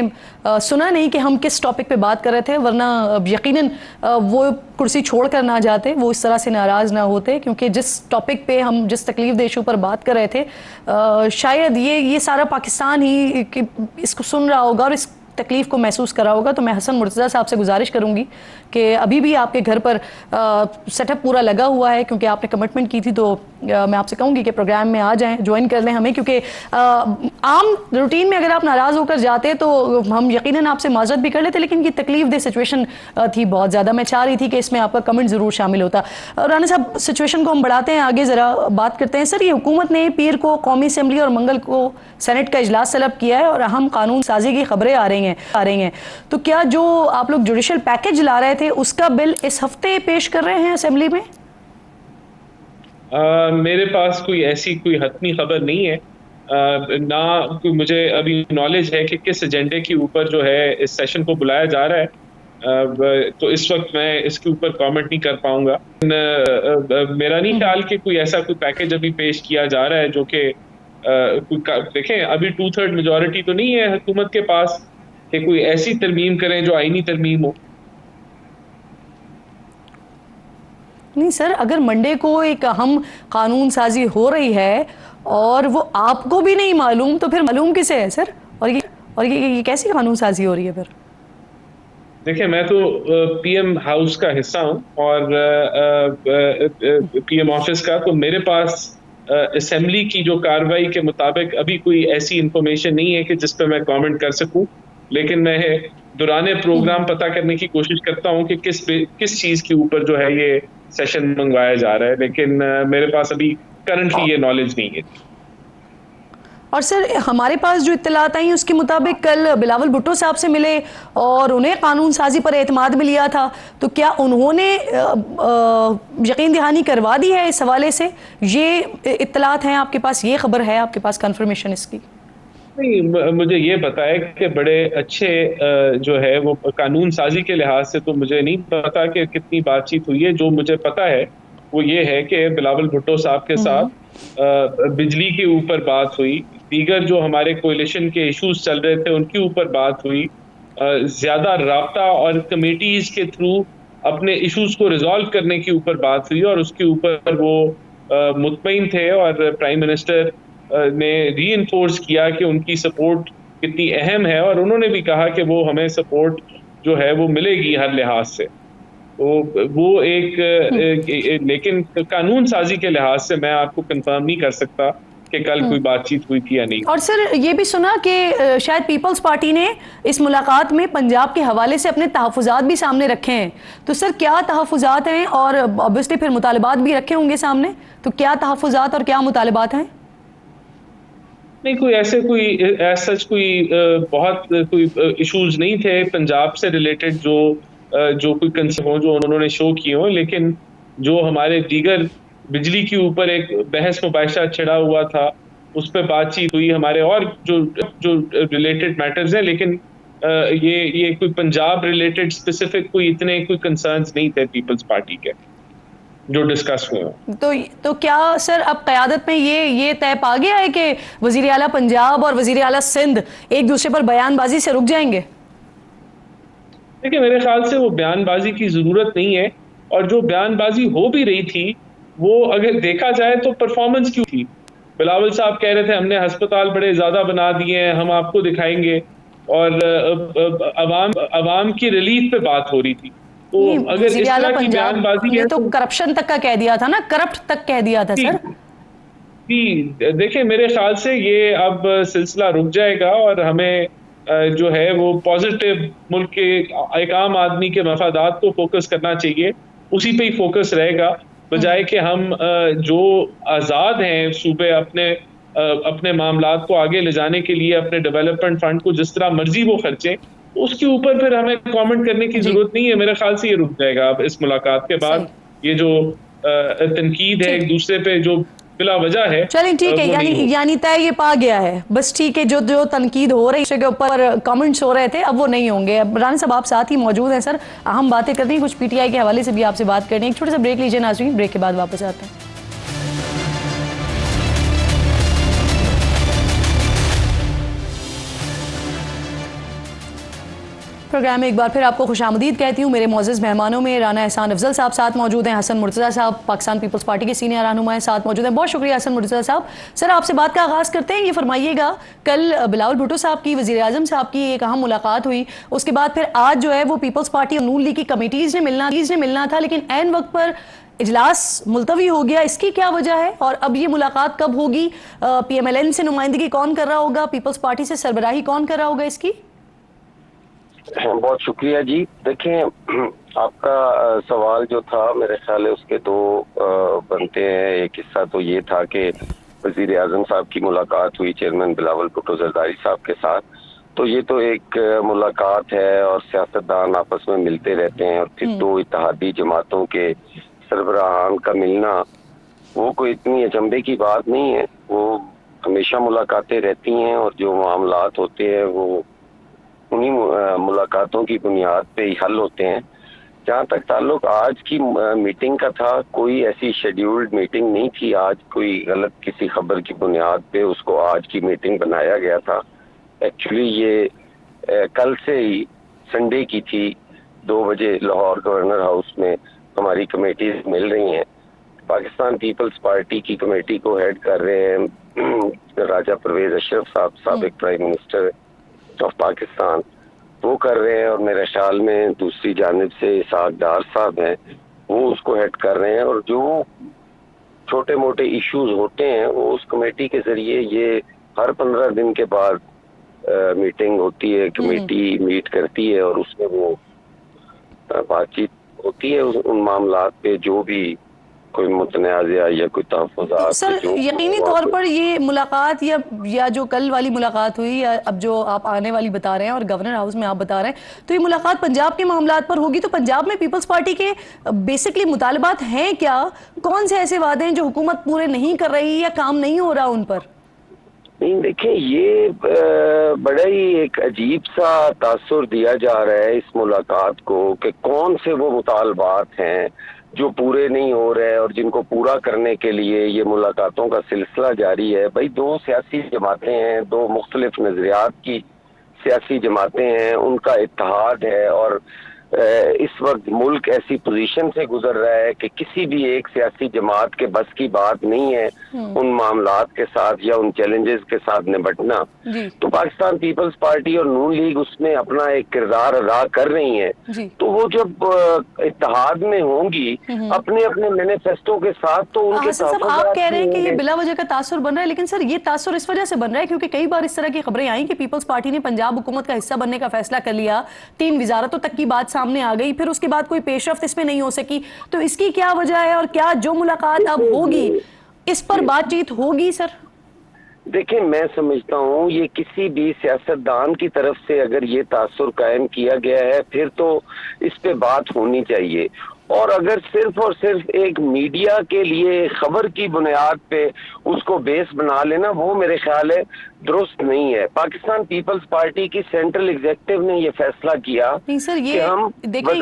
Speaker 1: सुना नहीं कि हम किस टॉपिक पे बात कर रहे थे, वरना यकीनन वो कुर्सी छोड़कर ना जाते, वो इस तरह से नाराज़ ना होते, क्योंकि जिस टॉपिक पे हम जिस तकलीफ दे इशू पर बात कर रहे थे, शायद ये सारा पाकिस्तान ही इसको सुन रहा होगा और इस तकलीफ को महसूस करा होगा। तो मैं हसन मुर्तज़ा साहब से गुजारिश करूंगी कि अभी भी आपके घर पर सेटअप पूरा लगा हुआ है, क्योंकि आपने कमिटमेंट की थी, तो मैं आपसे कहूंगी कि प्रोग्राम में आ जाएं, ज्वाइन कर लें हमें, क्योंकि आम रूटीन में अगर आप नाराज़ होकर जाते तो हम यकीनन आपसे माजरत भी कर लेते, लेकिन ये तकलीफ दे सिचुएशन थी बहुत ज़्यादा। मैं चाह रही थी कि इसमें आपका कमेंट ज़रूर शामिल होता। राना साहब, सिचुएशन को हम बढ़ाते हैं आगे, ज़रा बात करते हैं। सर, ये हुकूमत ने पीर को कौमी असम्बली और मंगल को सेनेट का इजलास तलब किया है और अहम कानून साजी की खबरें आ रही हैं, तो क्या जो आप लोग जुडिशल पैकेज ला रहे थे उसका बिल इस हफ्ते पेश कर रहे हैं असेंबली में?
Speaker 4: मेरे पास कोई हतमी खबर नहीं है, ना कोई मुझे अभी नॉलेज है कि किस एजेंडे के ऊपर जो है इस सेशन को बुलाया जा रहा है। तो इस वक्त मैं इसके ऊपर कमेंट नहीं कर पाऊंगा। मेरा नहीं ख्याल कि कोई ऐसा कोई पैकेज अभी पेश किया जा रहा है जो कि देखें, अभी 2/3 मेजॉरिटी तो नहीं है हुकूमत के पास कि कोई ऐसी तरमीम करें जो आईनी तरमीम हो।
Speaker 1: नहीं सर, अगर मंडे को एक अहम कानून साजी हो रही है और वो आपको भी नहीं मालूम, तो फिर मालूम किसे है सर? और ये कैसी कानून साजी हो रही है फिर?
Speaker 4: देखिए, मैं तो पीएम हाउस का हिस्सा हूँ और पीएम ऑफिस का, तो मेरे पास असेंबली की जो कार्रवाई के मुताबिक अभी कोई ऐसी इंफॉर्मेशन नहीं है कि जिस पर मैं कमेंट कर सकूं। लेकिन मैं दुराने प्रोग्राम पता करने की कोशिश करता हूं कि किस चीज़ के ऊपर जो है ये सेशन मंगवाया जा रहा है, लेकिन मेरे पास अभी करंटली ये नॉलेज नहीं है।
Speaker 1: और सर, हमारे पास जो इत्तलात आई उसके मुताबिक कल बिलावल भुट्टो साहब से मिले और उन्हें कानून साजी पर एतमाद में लिया था, तो क्या उन्होंने यकीन दहानी करवा दी है इस हवाले से? ये इत्तलात हैं आपके पास, ये खबर है आपके पास, कंफर्मेशन इसकी?
Speaker 4: नहीं, मुझे ये पता है कि बड़े अच्छे जो है वो कानून साजी के लिहाज से, तो मुझे नहीं पता कि कितनी बातचीत हुई है। जो मुझे पता है वो ये है कि बिलावल भुट्टो साहब के साथ बिजली के ऊपर बात हुई, दीगर जो हमारे कोalition के इश्यूज चल रहे थे उनके ऊपर बात हुई, ज्यादा राब्ता और कमेटीज के थ्रू अपने इश्यूज को रिजॉल्व करने के ऊपर बात हुई, और उसके ऊपर वो मुतमईन थे और प्राइम मिनिस्टर ने रीइंफोर्स किया कि उनकी सपोर्ट कितनी अहम है, और उन्होंने भी कहा कि वो हमें सपोर्ट जो है वो मिलेगी हर लिहाज से। तो वो लेकिन कानून साजी के लिहाज से मैं आपको कंफर्म नहीं कर सकता कि कल कोई बातचीत हुई थी या नहीं।
Speaker 1: और सर, ये भी सुना कि शायद पीपल्स पार्टी ने इस मुलाकात में पंजाब के हवाले से अपने तहफ़्फ़ुज़ात भी सामने रखे हैं, तो सर क्या तहफ़्फ़ुज़ात हैं? और ऑब्वियसली फिर मुतालबात भी रखे होंगे सामने, तो क्या तहफ़्फ़ुज़ात और क्या मुतालबात हैं?
Speaker 4: नहीं, बहुत कोई इश्यूज नहीं थे पंजाब से रिलेटेड जो कोई कंसर्न हो जो उन्होंने शो किए हो, लेकिन जो हमारे दीगर बिजली के ऊपर एक बहस मुबाहिशा छिड़ा हुआ था उस पर बातचीत हुई, हमारे और जो रिलेटेड मैटर्स हैं, लेकिन ये कोई पंजाब रिलेटेड स्पेसिफिक कोई कंसर्न्स नहीं थे पीपल्स पार्टी के जो डिस्कस हुए।
Speaker 1: तो क्या सर अब क़यादत में ये तय पा गया है कि वज़ीर आला पंजाब और वज़ीर आला सिंध एक दूसरे पर बयानबाजी से रुक जाएंगे?
Speaker 4: देखिए, मेरे ख्याल से वो बयानबाजी की जरूरत नहीं है, और जो बयानबाजी हो भी रही थी वो अगर देखा जाए तो परफॉर्मेंस क्यों थी। बिलावल साहब कह रहे थे हमने अस्पताल बड़े ज्यादा बना दिए हैं, हम आपको दिखाएंगे, और अवाम की रिलीफ पे बात हो रही थी। तो अगर इस तरह की बयानबाजी है
Speaker 1: तो करप्शन तक का कह दिया था ना, करप्ट तक कह दिया था सर।
Speaker 4: जी, देखिए, मेरे ख्याल से ये अब सिलसिला रुक जाएगा और हमें जो है वो पॉजिटिव मुल्क के एक आम आदमी के मफादात को फोकस करना चाहिए, उसी पे ही फोकस रहेगा। बजाय कि हम जो आज़ाद हैं सूबे अपने मामलात को आगे ले जाने के लिए अपने डेवलपमेंट फंड को जिस तरह मर्जी वो खर्चें, उसके ऊपर फिर हमें कमेंट करने की जरूरत नहीं है। मेरे ख्याल से ये रुक जाएगा अब इस मुलाकात के बाद। ये जो तनकीद है एक दूसरे पे जो बिला वजह है,
Speaker 1: चलिए ठीक है, यानी तय ये पा गया है बस। ठीक है, जो तनकीद हो रही है के ऊपर कमेंट्स हो रहे थे अब वो नहीं होंगे। अब राना साहब आप साथ ही मौजूद हैं सर, अहम बातें करनी है, कुछ पीटीआई के हवाले से भी आपसे बात करनी है। एक छोटा सा ब्रेक लीजिए नाज़रीन, ब्रेक के बाद वापस आते हैं। प्रोग्राम में एक बार फिर आपको खुशामदीद कहती हूँ। मेरे मोअज़्ज़ज़ मेहमानों में राना एहसान अफजल साहब साथ मौजूद हैं, हसन मुर्तज़ा साहब पाकिस्तान पीपल्स पार्टी के सीनियर रहनुमा साथ मौजूद हैं। बहुत शुक्रिया हसन मुर्तज़ा साहब। सर आपसे बात का आगाज़ करते हैं, ये फरमाइएगा कल बिलावल भुट्टो साहब की वज़ीर आज़म साहब की एक अहम मुलाकात हुई, उसके बाद फिर आज जो है वो पीपल्स पार्टी और नून लीग की कमेटीज़ ने मिलना था, लेकिन ऐन वक्त पर इजलास मुलतवी हो गया। इसकी क्या वजह है और अब ये मुलाकात कब होगी? PMLN से नुमाइंदगी कौन कर रहा होगा, पीपल्स पार्टी से सरबराही कौन कर रहा होगा इसकी?
Speaker 5: बहुत शुक्रिया जी। देखें, आपका सवाल जो था मेरे ख्याल है उसके दो बनते हैं। एक हिस्सा तो ये था कि वजीर आजम साहब की मुलाकात हुई चेयरमैन बिलावल भुट्टो जरदारी साहब के साथ, तो ये तो एक मुलाकात है और सियासतदान आपस में मिलते रहते हैं। और फिर दो इत्तेहादी जमातों के सरबराहान का मिलना वो कोई इतनी अचंभे की बात नहीं है, वो हमेशा मुलाकातें रहती हैं और जो मामलात होते हैं वो उन्हीं मुलाकातों की बुनियाद पे ही हल होते हैं। जहाँ तक ताल्लुक आज की मीटिंग का था, कोई ऐसी शेड्यूल्ड मीटिंग नहीं थी। आज कोई गलत किसी खबर की बुनियाद पे उसको आज की मीटिंग बनाया गया था। एक्चुअली ये कल से ही संडे की थी। 2 बजे लाहौर गवर्नर हाउस में हमारी कमेटीज मिल रही हैं। पाकिस्तान पीपल्स पार्टी की कमेटी को हेड कर रहे हैं राजा परवेज अशरफ साहब, साबिक प्राइम मिनिस्टर ऑफ पाकिस्तान, वो कर रहे हैं। और मेरे ख्याल में दूसरी जानिब से इसाक डार साहब हैं, वो उसको हेड कर रहे हैं। और जो छोटे मोटे इश्यूज होते हैं वो उस कमेटी के जरिए ये हर 15 दिन के बाद मीटिंग होती है, कमेटी मीट करती है और उसमें वो बातचीत होती है उन मामलात पे जो भी कोई मुतनाज़ा या कोई तहफ़्फ़ुज़ात।
Speaker 1: सर यकीनी तौर पर ये मुलाकात या जो कल वाली मुलाकात हुई या अब जो आप आने वाली बता रहे हैं और गवर्नर हाउस में आप बता रहे हैं, तो ये मुलाकात पंजाब के मामलात पर होगी। तो पंजाब में पीपल्स पार्टी के बेसिकली मुतालबात हैं क्या? कौन से ऐसे वादे हैं जो हुकूमत पूरे नहीं कर रही या काम नहीं हो रहा उन पर?
Speaker 5: नहीं, देखिए, ये बड़ा ही एक अजीब सा तासुर दिया जा रहा है इस मुलाकात को कि कौन से वो मुतालबात हैं जो पूरे नहीं हो रहे और जिनको पूरा करने के लिए ये मुलाकातों का सिलसिला जारी है। भाई, दो सियासी जमातें हैं, दो मुख्तलिफ नजरियात की सियासी जमातें हैं, उनका इत्तेहाद है। और इस वक्त मुल्क ऐसी पोजीशन से गुजर रहा है कि किसी भी एक सियासी जमात के बस की बात नहीं है उन मामलात के साथ या उन चैलेंजेस के साथ निपटना। तो पाकिस्तान पीपल्स पार्टी और नून लीग उसमें अपना एक किरदार अदा कर रही हैं। तो वो जब इत्तेहाद में होंगी अपने अपने मैनिफेस्टो के साथ, तो उनके
Speaker 1: साथ आप कह रहे हैं कि ये बिला वजह का तासुर बन रहा है, लेकिन सर ये तासुर इस वजह से बन रहा है क्योंकि कई बार इस तरह की खबरें आई कि पीपल्स पार्टी ने पंजाब हुकूमत का हिस्सा बनने का फैसला कर लिया, 3 वजारतों तक की बात सामने आ गई, फिर उसके बाद कोई पेशरफ्त इसमें नहीं हो सकी। तो इसकी क्या वजह है और क्या जो मुलाकात अब होगी इस पर बातचीत होगी? सर
Speaker 5: देखिए, मैं समझता हूँ ये किसी भी सियासतदान की तरफ से अगर ये तासुर कायम किया गया है फिर तो इस पे बात होनी चाहिए। और अगर सिर्फ और सिर्फ एक मीडिया के लिए खबर की बुनियाद पे उसको बेस बना लेना, वो मेरे ख्याल है दुरुस्त नहीं है। पाकिस्तान पीपल्स पार्टी की सेंट्रल एग्जीक्यूटिव ने ये फैसला किया।
Speaker 1: नहीं सर, ये देखिए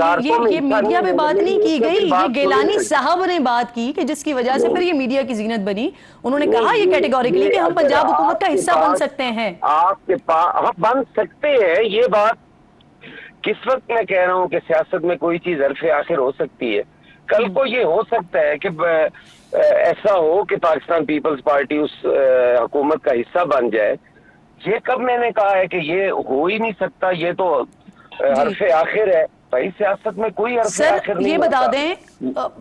Speaker 1: ये मीडिया पे बात नहीं की गई, ये गिलानी साहब ने बात की कि जिसकी वजह से फिर ये मीडिया की जीनत बनी। उन्होंने कहा ये कैटेगोरिकली कि हम पंजाब हुकूमत का हिस्सा बन सकते हैं।
Speaker 5: आपके पास हम बन सकते हैं, ये बात किस वक्त मैं कह रहा हूँ कि सियासत में कोई चीज अरफे आखिर हो सकती है। कल को ये हो सकता है कि ऐसा हो कि पाकिस्तान पीपल्स पार्टी उस हुकूमत का हिस्सा बन जाए। ये कब मैंने कहा है कि ये हो ही नहीं सकता, ये तो अरफे आखिर है। भाई, सियासत में कोई अरफे आखिर नहीं।
Speaker 1: ये बता दें,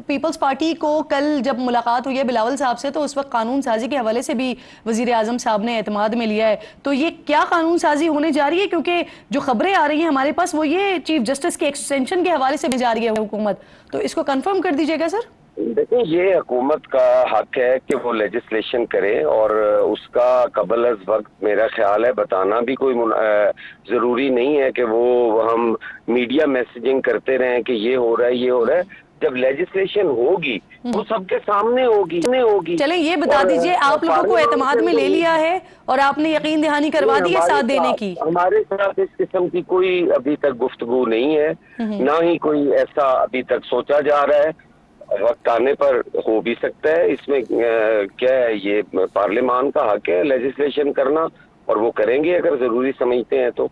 Speaker 1: पीपल्स पार्टी को कल जब मुलाकात हुई है बिलावल साहब से, तो उस वक्त कानून साजी के हवाले से भी वजीर आजम साहब ने एतमाद में लिया है। तो ये क्या कानून साजी होने जा रही है? क्योंकि जो खबरें आ रही हैं हमारे पास वो ये चीफ जस्टिस के एक्सटेंशन के हवाले से भी जा रही है हुकूमत, तो इसको कंफर्म कर दीजिएगा सर।
Speaker 5: देखिए, ये हुकूमत का हक है कि वो लेजिस्लेशन करे और उसका कबल अज वक्त मेरा ख्याल है बताना भी कोई जरूरी नहीं है कि वो हम मीडिया मैसेजिंग करते रहें कि ये हो रहा है ये हो रहा है। जब लेजिस्लेशन होगी वो सबके सामने होगी।
Speaker 1: चलें ये बता दीजिए, आप लोगों को एतमाद में ले लिया है और आपने यकीन दहानी करवा दी है साथ देने की?
Speaker 5: हमारे साथ इस किस्म की कोई अभी तक गुफ्तगू नहीं है, ना ही कोई ऐसा अभी तक सोचा जा रहा है। वक्त आने पर हो भी सकता है। इसमें क्या है, ये पार्लियामान का हक है लेजिस्लेशन करना और वो करेंगे अगर जरूरी समझते हैं तो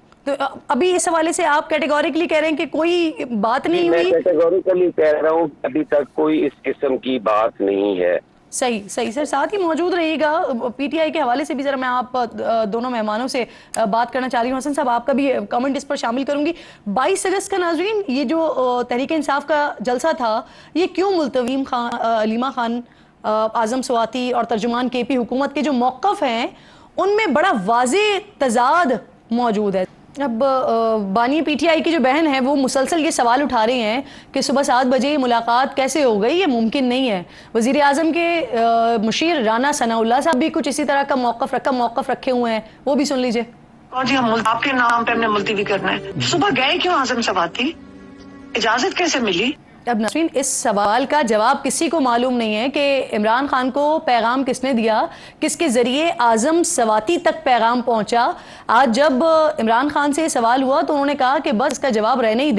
Speaker 1: अभी इस हवाले से आप कैटेगोरिकली कह रहे हैं कि कोई बात नहीं हुई?
Speaker 5: मैं कैटेगोरिकली कह रहा हूँ अभी तक कोई इस किस्म की बात नहीं है।
Speaker 1: सही सही सर, साथ ही मौजूद रहिएगा। पीटीआई के हवाले से भी जरा मैं आप दोनों मेहमानों से बात करना चाह रही हूँ। हसन साहब, आपका भी कमेंट इस पर शामिल करूंगी। 22 अगस्त का नाज़रीन, ये जो तहरीक इंसाफ का जलसा था, ये क्यों मुल्तवी अलीमा खान, आजम स्वाति और तर्जुमान केपी हुकूमत के जो मौक़िफ़ हैं उनमें बड़ा वाज़ेह तज़ाद मौजूद है। अब बानी पीटीआई की जो बहन है वो मुसलसल ये सवाल उठा रही हैं कि सुबह 7 बजे मुलाकात कैसे हो गई, ये मुमकिन नहीं है। वज़ीर आज़म के मुशीर राना सनाउल्लाह साहब भी कुछ इसी तरह का मौक़िफ़ रखे हुए हैं, वो भी सुन लीजिए।
Speaker 6: जी, हम आपके नाम पे हमने मुलतवी करना है। सुबह गए क्यों आजम स्वाति, इजाजत कैसे मिली?
Speaker 1: अब नसरीन, इस सवाल का जवाब किसी को मालूम नहीं है कि इमरान खान को पैगाम किसने दिया, किसके ज़रिए आज़म स्वाति तक पैगाम पहुंचा। आज जब इमरान खान से ये सवाल हुआ तो उन्होंने कहा कि बस इसका जवाब रहने ही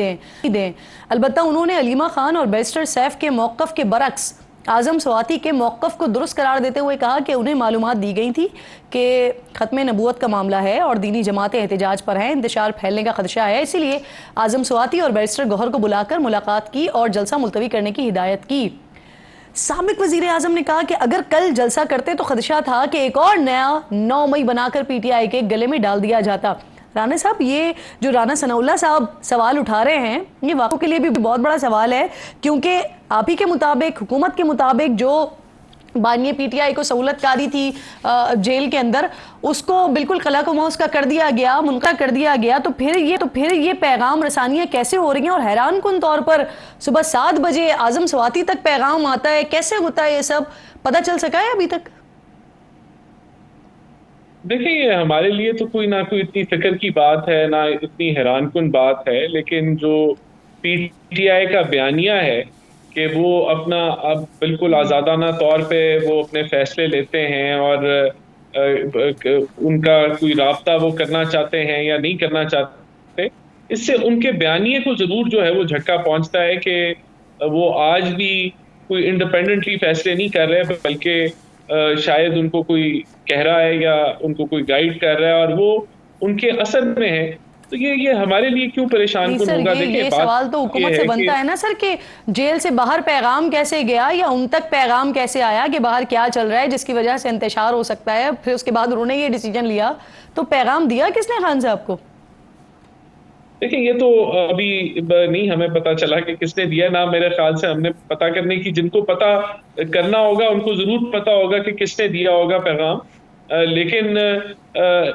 Speaker 1: दें। अलबत्ता उन्होंने अलीमा खान और बैरिस्टर सैफ के मौक़िफ़ के बरक्स आज़म स्वाति के मौक़िफ़ को दुरुस्त करार देते हुए कहा कि उन्हें मालूमात दी गई थी कि ख़त्म नबूवत का मामला है और दीनी जमातें एहतजाज पर हैं, इंतशार फैलने का खदशा है, इसीलिए आज़म स्वाति और बैरिस्टर गौहर को बुलाकर मुलाकात की और जलसा मुलतवी करने की हिदायत की। साबिक़ वज़ीर आज़म ने कहा कि अगर कल जलसा करते तो खदशा था कि एक और नया 9 मई बनाकर पीटीआई के गले में डाल दिया जाता। राना साहब, ये जो राना सनाउल्लाह साहब सवाल उठा रहे हैं ये वाक़ई के लिए भी बहुत बड़ा सवाल है, क्योंकि आप ही के मुताबिक, हुकूमत के मुताबिक, जो बानिए पीटीआई को सहूलतकारी थी जेल के अंदर, उसको बिल्कुल कलाकुमा उसका कर दिया गया, मुनक़ा कर दिया गया। तो फिर ये पैगाम रसानियाँ कैसे हो रही हैं? और हैरान कुन तौर पर सुबह 7 बजे आज़म स्वाति तक पैगाम आता है, कैसे होता है ये सब, पता चल सका है अभी तक?
Speaker 4: देखिए, हमारे लिए तो कोई ना कोई इतनी फिक्र की बात है, ना इतनी हैरानकुन बात है, लेकिन जो पीटीआई का बयानिया है कि वो अपना अब बिल्कुल आज़ादाना तौर पे वो अपने फैसले लेते हैं और उनका कोई राब्ता वो करना चाहते हैं या नहीं करना चाहते, इससे उनके बयानिए को ज़रूर जो है वो झटका पहुंचता है कि वो आज भी कोई इंडिपेंडेंटली फैसले नहीं कर रहे, बल्कि शायद उनको कोई कह रहा है या उनको कोई गाइड कर रहा है और वो उनके असर में है। तो ये हमारे लिए क्यों परेशान कुन होगा? देखिए,
Speaker 1: ये सवाल तो हुकूमत से बनता है ना सर कि जेल से बाहर पैगाम कैसे गया या उन तक पैगाम कैसे आया कि बाहर क्या चल रहा है जिसकी वजह से इंतशार हो सकता है। फिर उसके बाद उन्होंने ये डिसीजन लिया, तो पैगाम दिया किसने खान साहब को?
Speaker 4: देखिए, ये तो अभी नहीं हमें पता चला कि किसने दिया, ना मेरे ख्याल से हमने पता करने की, जिनको पता करना होगा उनको जरूर पता होगा कि किसने दिया होगा पैगाम। लेकिन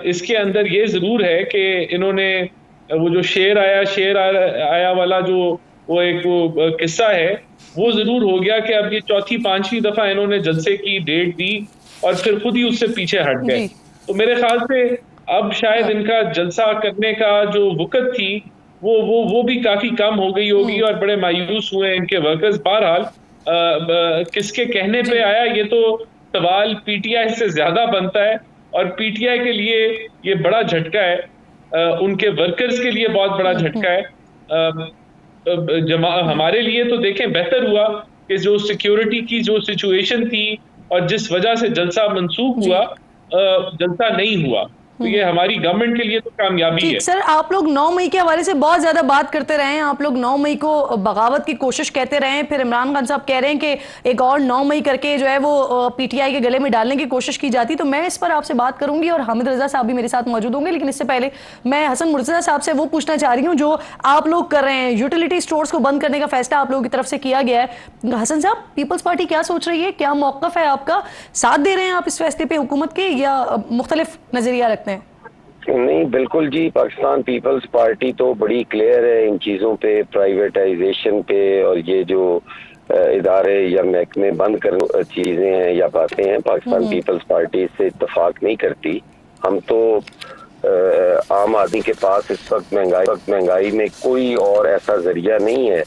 Speaker 4: इसके अंदर ये जरूर है कि इन्होंने वो जो शेर आया वाला जो वो एक किस्सा है, वो जरूर हो गया कि अब ये 4-5वीं दफा इन्होंने जलसे की डेट दी और फिर खुद ही उससे पीछे हट गए। तो मेरे ख्याल से अब शायद इनका जलसा करने का जो वक़्त थी वो भी काफी कम हो गई होगी और बड़े मायूस हुए इनके वर्कर्स। बहरहाल किसके कहने पे आया ये तो सवाल पीटीआई से ज्यादा बनता है और पीटीआई के लिए ये बड़ा झटका है, उनके वर्कर्स के लिए बहुत बड़ा झटका है। हमारे लिए तो देखें बेहतर हुआ कि जो सिक्योरिटी की जो सिचुएशन थी और जिस वजह से जलसा मंसूख हुआ, जलसा नहीं हुआ, तो ये हमारी गवर्नमेंट के लिए तो कामयाबी है।
Speaker 1: सर, आप लोग 9 मई के हवाले से बहुत ज्यादा बात करते रहे हैं, आप लोग 9 मई को बगावत की कोशिश कहते रहे हैं, फिर इमरान खान साहब कह रहे हैं कि एक और 9 मई करके जो है वो पीटीआई के गले में डालने की कोशिश की जाती। तो मैं इस पर आपसे बात करूंगी और हामिद रजा साहब भी मेरे साथ मौजूद होंगे, लेकिन इससे पहले मैं हसन मुर्तज़ा साहब से वो पूछना चाह रही हूँ जो आप लोग कर रहे हैं। यूटिलिटी स्टोर्स को बंद करने का फैसला आप लोगों की तरफ से किया गया है। हसन साहब, पीपल्स पार्टी क्या सोच रही है, क्या मौक़िफ़ है आपका? साथ दे रहे हैं आप इस फैसले पे हुकूमत के या मुख्तलिफ नजरिया रखते हैं?
Speaker 5: नहीं, बिल्कुल जी, पाकिस्तान पीपल्स पार्टी तो बड़ी क्लियर है इन चीज़ों पे, प्राइवेटाइजेशन पे और ये जो इदारे या महकमे बंद कर चीज़ें हैं या बातें हैं, पाकिस्तान पीपल्स पार्टी इससे इत्तेफाक नहीं करती। हम तो आम आदमी के पास इस वक्त महंगाई में कोई और ऐसा जरिया नहीं है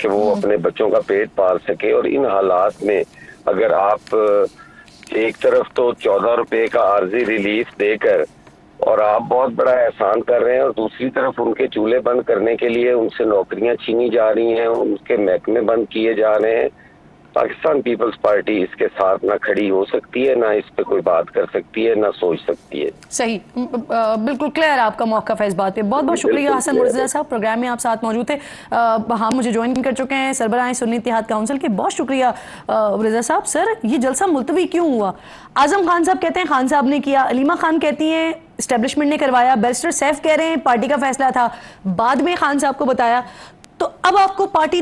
Speaker 5: कि वो अपने बच्चों का पेट पाल सके। और इन हालात में अगर आप एक तरफ तो 14 रुपए का आर्जी रिलीफ देकर और आप बहुत बड़ा एहसान कर रहे हैं, और दूसरी तरफ उनके चूल्हे बंद करने के लिए उनसे नौकरियां छीनी जा रही हैं, उनके महकमे बंद किए जा रहे हैं, पाकिस्तान पीपल्स पार्टी इसके साथ ना खड़ी हो सकती है, ना इस पे कोई बात कर सकती है, ना सोच सकती है।
Speaker 1: सही, बिल्कुल क्लियर आपका मौक़िफ़ है इस बात पे। बहुत बहुत शुक्रिया हसन मुर्तज़ा साहब, प्रोग्राम में आप साथ मौजूद थे। हाँ, मुझे ज्वाइन कर चुके हैं सरबराह सुन्नी इत्तेहाद काउंसिल के। बहुत शुक्रिया रज़ा साहब। सर, ये जलसा मुलतवी क्यों हुआ? आज़म खान साहब कहते हैं खान साहब ने किया, अलीमा खान कहती हैं इस्टेब्लिशमेंट ने करवाया, बैरिस्टर सैफ कह रहे हैं पार्टी का फैसला था, बाद में खान साहब को बताया। तो अब आपको पार्टी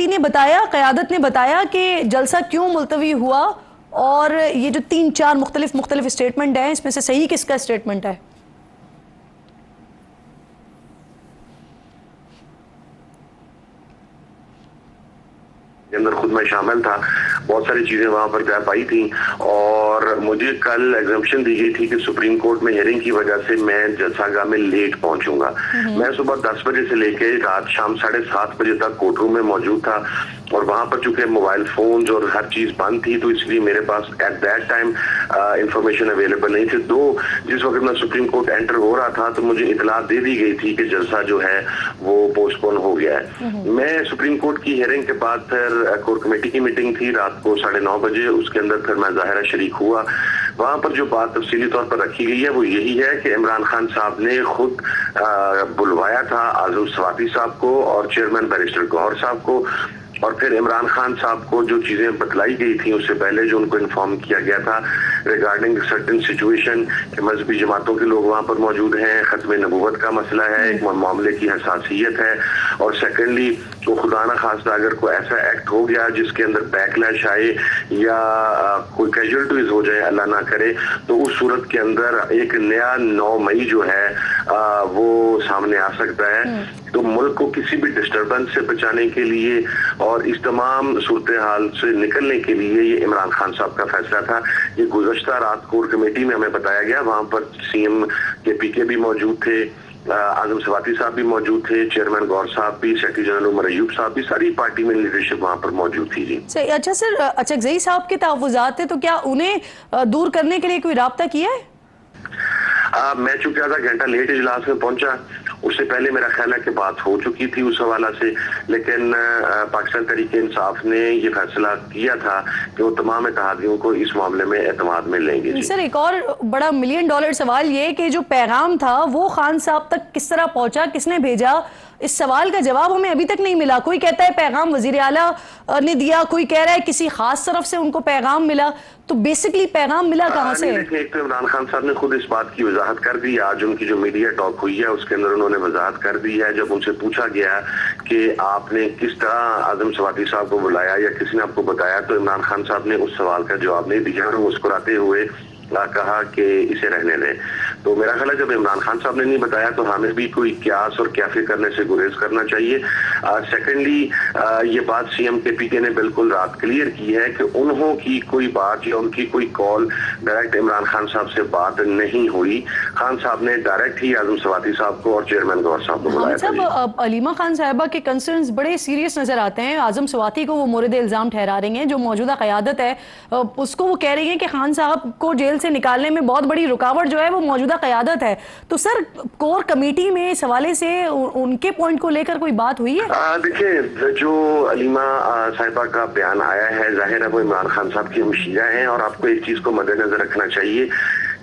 Speaker 1: ने बताया, क़यादत ने बताया कि जलसा क्यों मुलतवी हुआ, और ये जो 3-4 मुख्तलिफ स्टेटमेंट हैं, इसमें से सही किसका स्टेटमेंट है?
Speaker 7: के अंदर खुद मैं शामिल था, बहुत सारी चीजें वहां पर तय पाई थी, और मुझे कल एग्जम्पशन दी गई थी कि सुप्रीम कोर्ट में हियरिंग की वजह से मैं जलसागाह में लेट पहुंचूंगा। मैं सुबह 10 बजे से लेके रात शाम 7:30 बजे तक कोर्ट रूम में मौजूद था, और वहां पर चूंकि मोबाइल फोन और हर चीज बंद थी, तो इसलिए मेरे पास at that time information available नहीं थी। जिस वक्त मैं सुप्रीम कोर्ट एंटर हो रहा था तो मुझे इतला दे दी गई थी कि जलसा जो है वो पोस्टपोन हो गया है। मैं सुप्रीम कोर्ट की हियरिंग के बाद फिर कोर कमेटी की मीटिंग थी रात को 9:30 बजे, उसके अंदर फिर मैं ज़ाहिरा शरीक हुआ। वहां पर जो बात तफसीली तौर पर रखी गई है वो यही है कि इमरान खान साहब ने खुद बुलवाया था आजम सवाती साहब को और चेयरमैन बैरिस्टर गौहर साहब को, और फिर इमरान खान साहब को जो चीजें बतलाई गई थी उससे पहले जो उनको इन्फॉर्म किया गया था रिगार्डिंग सर्टेन सिचुएशन कि मजहबी जमातों के लोग वहां पर मौजूद हैं, खत्म नबूवत का मसला है, एक मामले की हसासियत है, और सेकेंडली तो खुदा न खास्ता अगर कोई ऐसा एक्ट हो गया जिसके अंदर बैकलैश आए या कोई कैजुअलिटीज हो जाए, अल्लाह ना करे, तो उस सूरत के अंदर एक नया 9 मई जो है वो सामने आ सकता है। तो मुल्क को किसी भी डिस्टर्बेंस से बचाने के लिए और इस तमाम सूरत हाल से निकलने के लिए ये इमरान खान साहब का फैसला था। ये गुज़श्ता रात कोर कमेटी में हमें बताया गया, वहां पर सीएम के पीके भी मौजूद थे, आजम सवाती साहब भी मौजूद थे, चेयरमैन गौर साहब भी, सेक्रेटरी जनरल उमर अयूब साहब भी, सारी पार्टी में लीडरशिप वहां पर मौजूद थी। जी
Speaker 1: सही। अच्छा सर, अचकज़ई साहब के तहफ़्फ़ुज़ात थे, तो क्या उन्हें दूर करने के लिए कोई राब्ता किया है?
Speaker 7: मैं चूंकि आधा घंटा लेट इजलास में पहुंचा, उससे पहले मेरा ख्याल है कि बात हो चुकी थी उस हवाला से, लेकिन पाकिस्तान तहरीक इंसाफ ने ये फैसला किया था कि वो तमाम इत्तेहादियों को इस मामले में एतमाद में लेंगे।
Speaker 1: सर, एक और बड़ा $1 मिलियन सवाल ये कि जो पैगाम था वो खान साहब तक किस तरह पहुंचा, किसने भेजा? इस सवाल का जवाब हमें अभी तक नहीं मिला। कोई कहता है पैगाम वजीर आला ने दिया, कोई कह रहा है किसी खास तरफ से उनको पैगाम मिला, तो बेसिकली पैगाम मिला कहाँ से?
Speaker 7: एक तो इमरान खान साहब ने खुद इस बात की वजाहत कर दी, आज उनकी जो मीडिया टॉक हुई है उसके अंदर उन्होंने वजाहत कर दी है। जब उनसे पूछा गया कि आपने किस तरह आजम सवाती साहब को बुलाया या किसी ने आपको बताया, तो इमरान खान साहब ने उस सवाल का जवाब नहीं दिया और मुस्कुराते हुए कहा कि इसे रहने दें। तो मेरा ख्याल है जब इमरान खान साहब ने नहीं बताया तो हमें भी कोई क्यास और कैफे करने से गुरेज करना चाहिए। सेकेंडली ये बात सीएम के पीके ने बिल्कुल रात क्लियर की है कि उन्हों की कोई बात या उनकी कोई कॉल डायरेक्ट इमरान खान साहब से बात नहीं हुई। खान साहब ने डायरेक्ट ही आजम सवाती साहब को और चेयरमैन गौहर साहब को बुलाया था।
Speaker 1: अलीमा खान साहिबा के कंसर्न्स बड़े सीरियस नजर आते हैं। आजम सवाती को वो मोरद इल्जाम ठहरा रही हैं, जो मौजूदा क़यादत है उसको वो कह रही है कि खान साहब को जेल से निकालने में बहुत बड़ी रुकावट जो है वो मौजूदा क़यादत है। तो सर, कोर कमेटी में इस हवाले से उनके पॉइंट को लेकर कोई बात हुई है?
Speaker 7: देखिए, जो अलीमा साहिबा का बयान आया है, जाहिर है वो इमरान खान साहब की हमशीरा हैं, और आपको एक चीज को मद्देनजर रखना चाहिए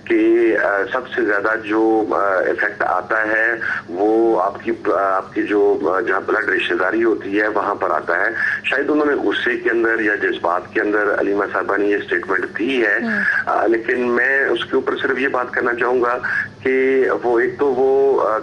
Speaker 7: कि सबसे ज्यादा जो इफेक्ट आता है वो आपकी जो जहाँ ब्लड रिश्तेदारी होती है वहां पर आता है। शायद उन्होंने गुस्से के अंदर या जज्बात के अंदर अलीमा साहबा ने ये स्टेटमेंट दी है, लेकिन मैं उसके ऊपर सिर्फ ये बात करना चाहूंगा कि वो एक तो वो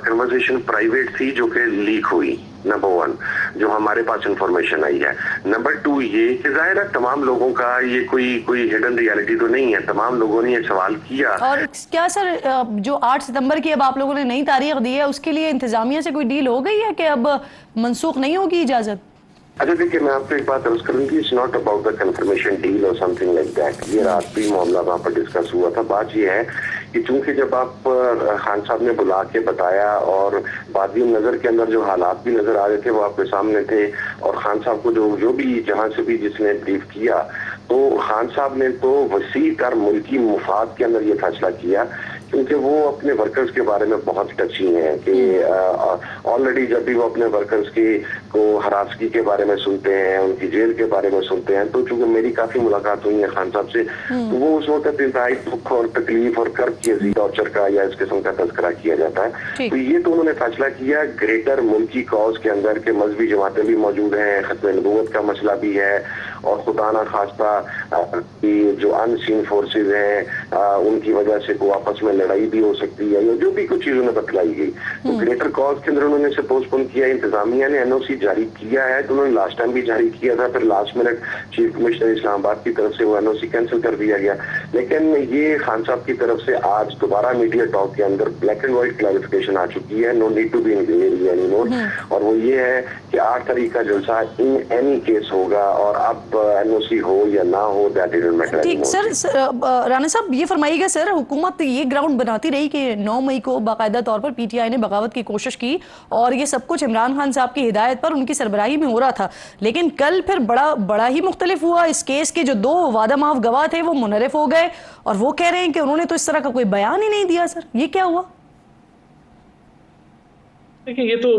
Speaker 7: कन्वर्सेशन प्राइवेट थी जो कि लीक हुई, नंबर 1 जो हमारे पास इंफॉर्मेशन आई है। नंबर 2 ये कि जाहिर है तमाम लोगों का ये कोई हिडन रियलिटी तो नहीं है, तमाम लोगों ने ये सवाल किया।
Speaker 1: और क्या सर, जो 8 सितंबर की अब आप लोगों ने नई तारीख दी है, उसके लिए इंतजामिया से कोई डील हो गई है कि अब मंसूख नहीं होगी इजाजत?
Speaker 7: अच्छा देखिए, मैं आपको एक बात अर्ज करूँ कि it's not about the confirmation deal और समथिंग लाइक दैट। ये रात भी मामला वहाँ पर डिस्कस हुआ था। बात ये है कि चूंकि जब आप खान साहब ने बुला के बताया और बाद में नजर के अंदर जो हालात भी नजर आ रहे थे वो आपके सामने थे, और खान साहब को जो भी जहां से भी जिसने ब्रीफ किया, तो खान साहब ने तो वसी तर मुल्की मुफाद के अंदर ये फैसला किया, क्योंकि वो अपने वर्कर्स के बारे में बहुत टची हैं कि ऑलरेडी जब भी वो अपने वर्कर्स को हरासगी के बारे में सुनते हैं, उनकी जेल के बारे में सुनते हैं, तो चूंकि मेरी काफी मुलाकात हुई है खान साहब से, तो वो उस वक्त इंतहाई दुख और तकलीफ और कर्ब की टॉर्चर का या इस किस्म का तस्करा किया जाता है। तो ये तो उन्होंने फैसला किया ग्रेटर मुल्की कॉज के अंदर के मजहबी जमातें भी मौजूद हैं, खत्म नबूवत का मसला भी है, और खुदा ना खास्ता जो अनसीन फोर्सेज हैं उनकी वजह से को आपस में लड़ाई भी हो सकती है, या जो भी कुछ चीजों में बतलाई गई। तो ग्रेटर कॉज के अंदर उन्होंने इसे पोस्टपोन किया। इंतजामिया ने एनओसी जारी किया है, तो उन्होंने लास्ट टाइम भी जारी किया था, फिर last minute chief commissioner Islamabad की तरफ से वो एनओसी कैंसिल कर दिया गया। लेकिन ये खान साहब की तरफ से आज दोबारा मीडिया टॉक के अंदर ब्लैक एंड व्हाइट क्लैरिफिकेशन आ चुकी है, no need to be in grey area anymore, और वो ये है कि 8 तारीख का जलसा इन एनी केस होगा, और अब एनओसी हो या ना हो दैट डजंट मैटर।
Speaker 1: ठीक सर, राणा साहब ये फरमाइएगा सर, हुकूमत ये ग्राउंड बनाती रही कि 9 मई को बाकायदा तौर पर पीटीआई ने बगावत की कोशिश की और ये सब कुछ इमरान खान साहब की हिदायत पर उनकी सरबराही में हो रहा था, लेकिन कल फिर बड़ा ही मुख्तलिफ हुआ। इस केस के जो 2 वादा माफ गवाह थे वो मुनहरिफ हो गए और वो कह रहे हैं कि उन्होंने तो इस तरह का कोई बयान ही नहीं दिया। सर ये क्या हुआ?
Speaker 4: देखिए, ये तो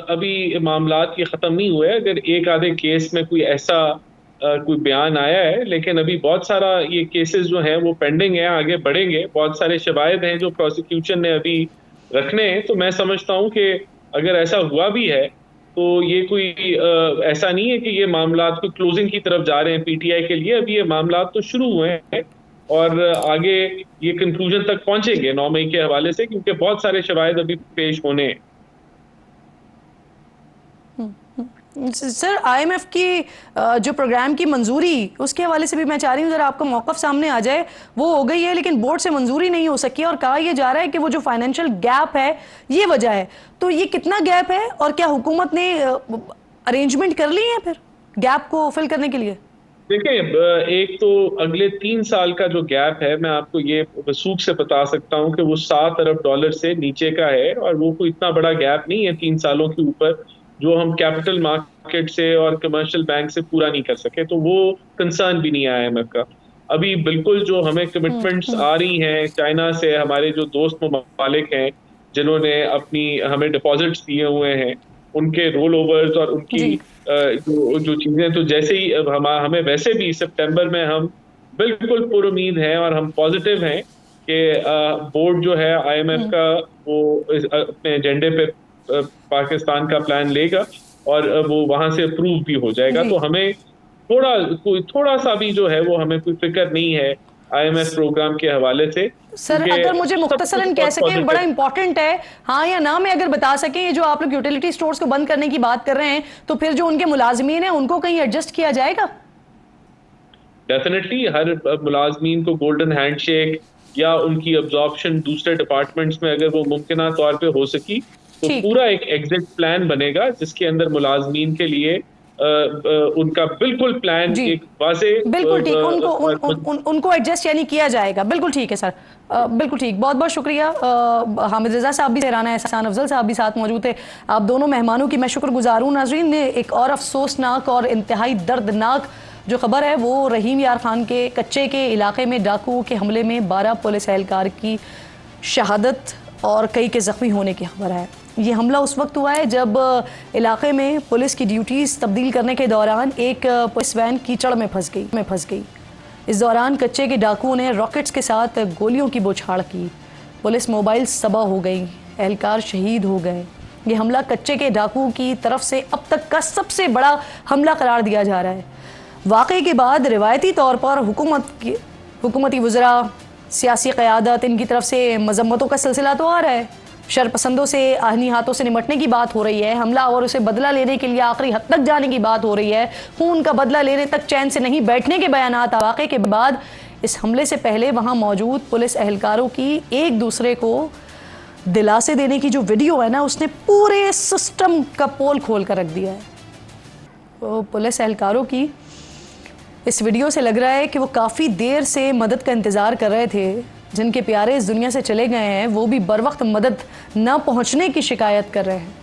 Speaker 4: अभी मामलात ये ख़त्म नहीं हुए। अगर एक आधे केस में कोई ऐसा कोई बयान आया है, लेकिन अभी बहुत सारा ये केसेस जो हैं वो पेंडिंग है, आगे बढ़ेंगे। बहुत सारे शवाहिद हैं जो प्रोसिक्यूशन ने अभी रखने हैं। तो मैं समझता हूँ कि अगर ऐसा हुआ भी है तो ये कोई ऐसा नहीं है कि ये मामलात को क्लोजिंग की तरफ जा रहे हैं पीटीआई के लिए। अभी ये मामलात तो शुरू हुए हैं और आगे ये कंक्लूजन तक पहुंचेंगे 9 मई के हवाले से, क्योंकि बहुत सारे शवाहिद अभी पेश होने हैं।
Speaker 1: सर आईएमएफ की जो प्रोग्राम की मंजूरी, उसके हवाले से भी मैं चाह रही हूँ जरा आपका मौक़िफ़ सामने आ जाए। वो हो गई है लेकिन बोर्ड से मंजूरी नहीं हो सकी और कहा यह जा रहा है कि वो जो फाइनेंशियल गैप है ये वजह है। तो ये कितना गैप है और क्या हुकूमत ने अरेंजमेंट कर ली है फिर गैप को फिल करने के लिए?
Speaker 4: देखिए, एक तो अगले 3 साल का जो गैप है, मैं आपको ये वसूख से बता सकता हूँ कि वो $7 अरब से नीचे का है, और वो कोई इतना बड़ा गैप नहीं है 3 सालों के ऊपर जो हम कैपिटल मार्केट से और कमर्शियल बैंक से पूरा नहीं कर सके। तो वो कंसर्न भी नहीं है आईएमएफ का। अभी बिल्कुल जो हमें कमिटमेंट्स आ रही हैं चाइना से, हमारे जो दोस्त ममालिक हैं जिन्होंने अपनी हमें डिपॉजिट्स दिए हुए हैं, उनके रोल ओवर्स और उनकी जो चीज़ें, तो जैसे ही हमें वैसे भी सितंबर में हम बिल्कुल पुरुमीद हैं और हम पॉजिटिव हैं कि बोर्ड जो है आईएमएफ का वो अपने एजेंडे पे पाकिस्तान का प्लान लेगा और वो वहां से अप्रूव भी हो जाएगा। तो हमें थोड़ा सा भी जो है वो हमें कोई फिक्र नहीं है आईएमएफ प्रोग्राम के हवाले से।
Speaker 1: सर अगर मुझे मुख्तसरन कह सकें, बड़ा इंपॉर्टेंट है, हाँ या ना में अगर बता सकें, ये जो आप लोग यूटिलिटी स्टोर्स को बंद करने की बात कर रहे हैं, तो फिर जो उनके मुलाजमीन हैं उनको कहीं एडजस्ट किया जाएगा?
Speaker 4: डेफिनेटली हर मुलाजमीन को गोल्डन हैंडशेक या उनकी अब्जॉर्प्शन दूसरे डिपार्टमेंट्स में अगर वो मुमकिन तौर पे हो सकी तो पूरा एक एग्जिट प्लान बनेगा जिसके अंदर मुलाजमीन के लिए उनका बिल्कुल प्लान एक वाज़े,
Speaker 1: बिल्कुल ठीक, उनको एडजस्ट यानी किया जाएगा। बिल्कुल ठीक है सर, बिल्कुल ठीक। बहुत बहुत शुक्रिया। हामिद रजा साहब भी, राना एहसान अफजल साहब भी साथ मौजूद थे। आप दोनों मेहमानों की मैं शुक्रगुजार हूँ। नाज़रीन ने एक और अफसोसनाक और इंतहाई दर्दनाक जो खबर है वो रहीम यार खान के कच्चे के इलाके में डाकुओं के हमले में 12 पुलिस एहलकार की शहादत और कई के ज़ख्मी होने की खबर है। ये हमला उस वक्त हुआ है जब इलाके में पुलिस की ड्यूटीज़ तब्दील करने के दौरान एक पुलिस वैन कीचड़ में फंस गई। इस दौरान कच्चे के डाकुओं ने रॉकेट्स के साथ गोलियों की बौछार की। पुलिस मोबाइल तबाह हो गई, एहलकार शहीद हो गए। ये हमला कच्चे के डाकुओं की तरफ से अब तक का सबसे बड़ा हमला करार दिया जा रहा है। वाक़े के बाद रिवायती तौर पर हुकूमती वज़रा, सियासी क़यादत, इनकी तरफ से मज़म्मतों का सिलसिला तो आ रहा है। शरपसंदों से आहनी हाथों से निमटने की बात हो रही है, हमला और उसे बदला लेने के लिए आखिरी हद तक जाने की बात हो रही है, खून का बदला लेने तक चैन से नहीं बैठने के बयानात। वाक़े के बाद इस हमले से पहले वहाँ मौजूद पुलिस एहलकारों की एक दूसरे को दिलासे देने की जो वीडियो है ना, उसने पूरे सिस्टम का पोल खोल कर रख दिया है। पुलिस एहलकारों की इस वीडियो से लग रहा है कि वो काफ़ी देर से मदद का इंतज़ार कर रहे थे। जिनके प्यारे इस दुनिया से चले गए हैं वो भी बर वक्त मदद न पहुंचने की शिकायत कर रहे हैं।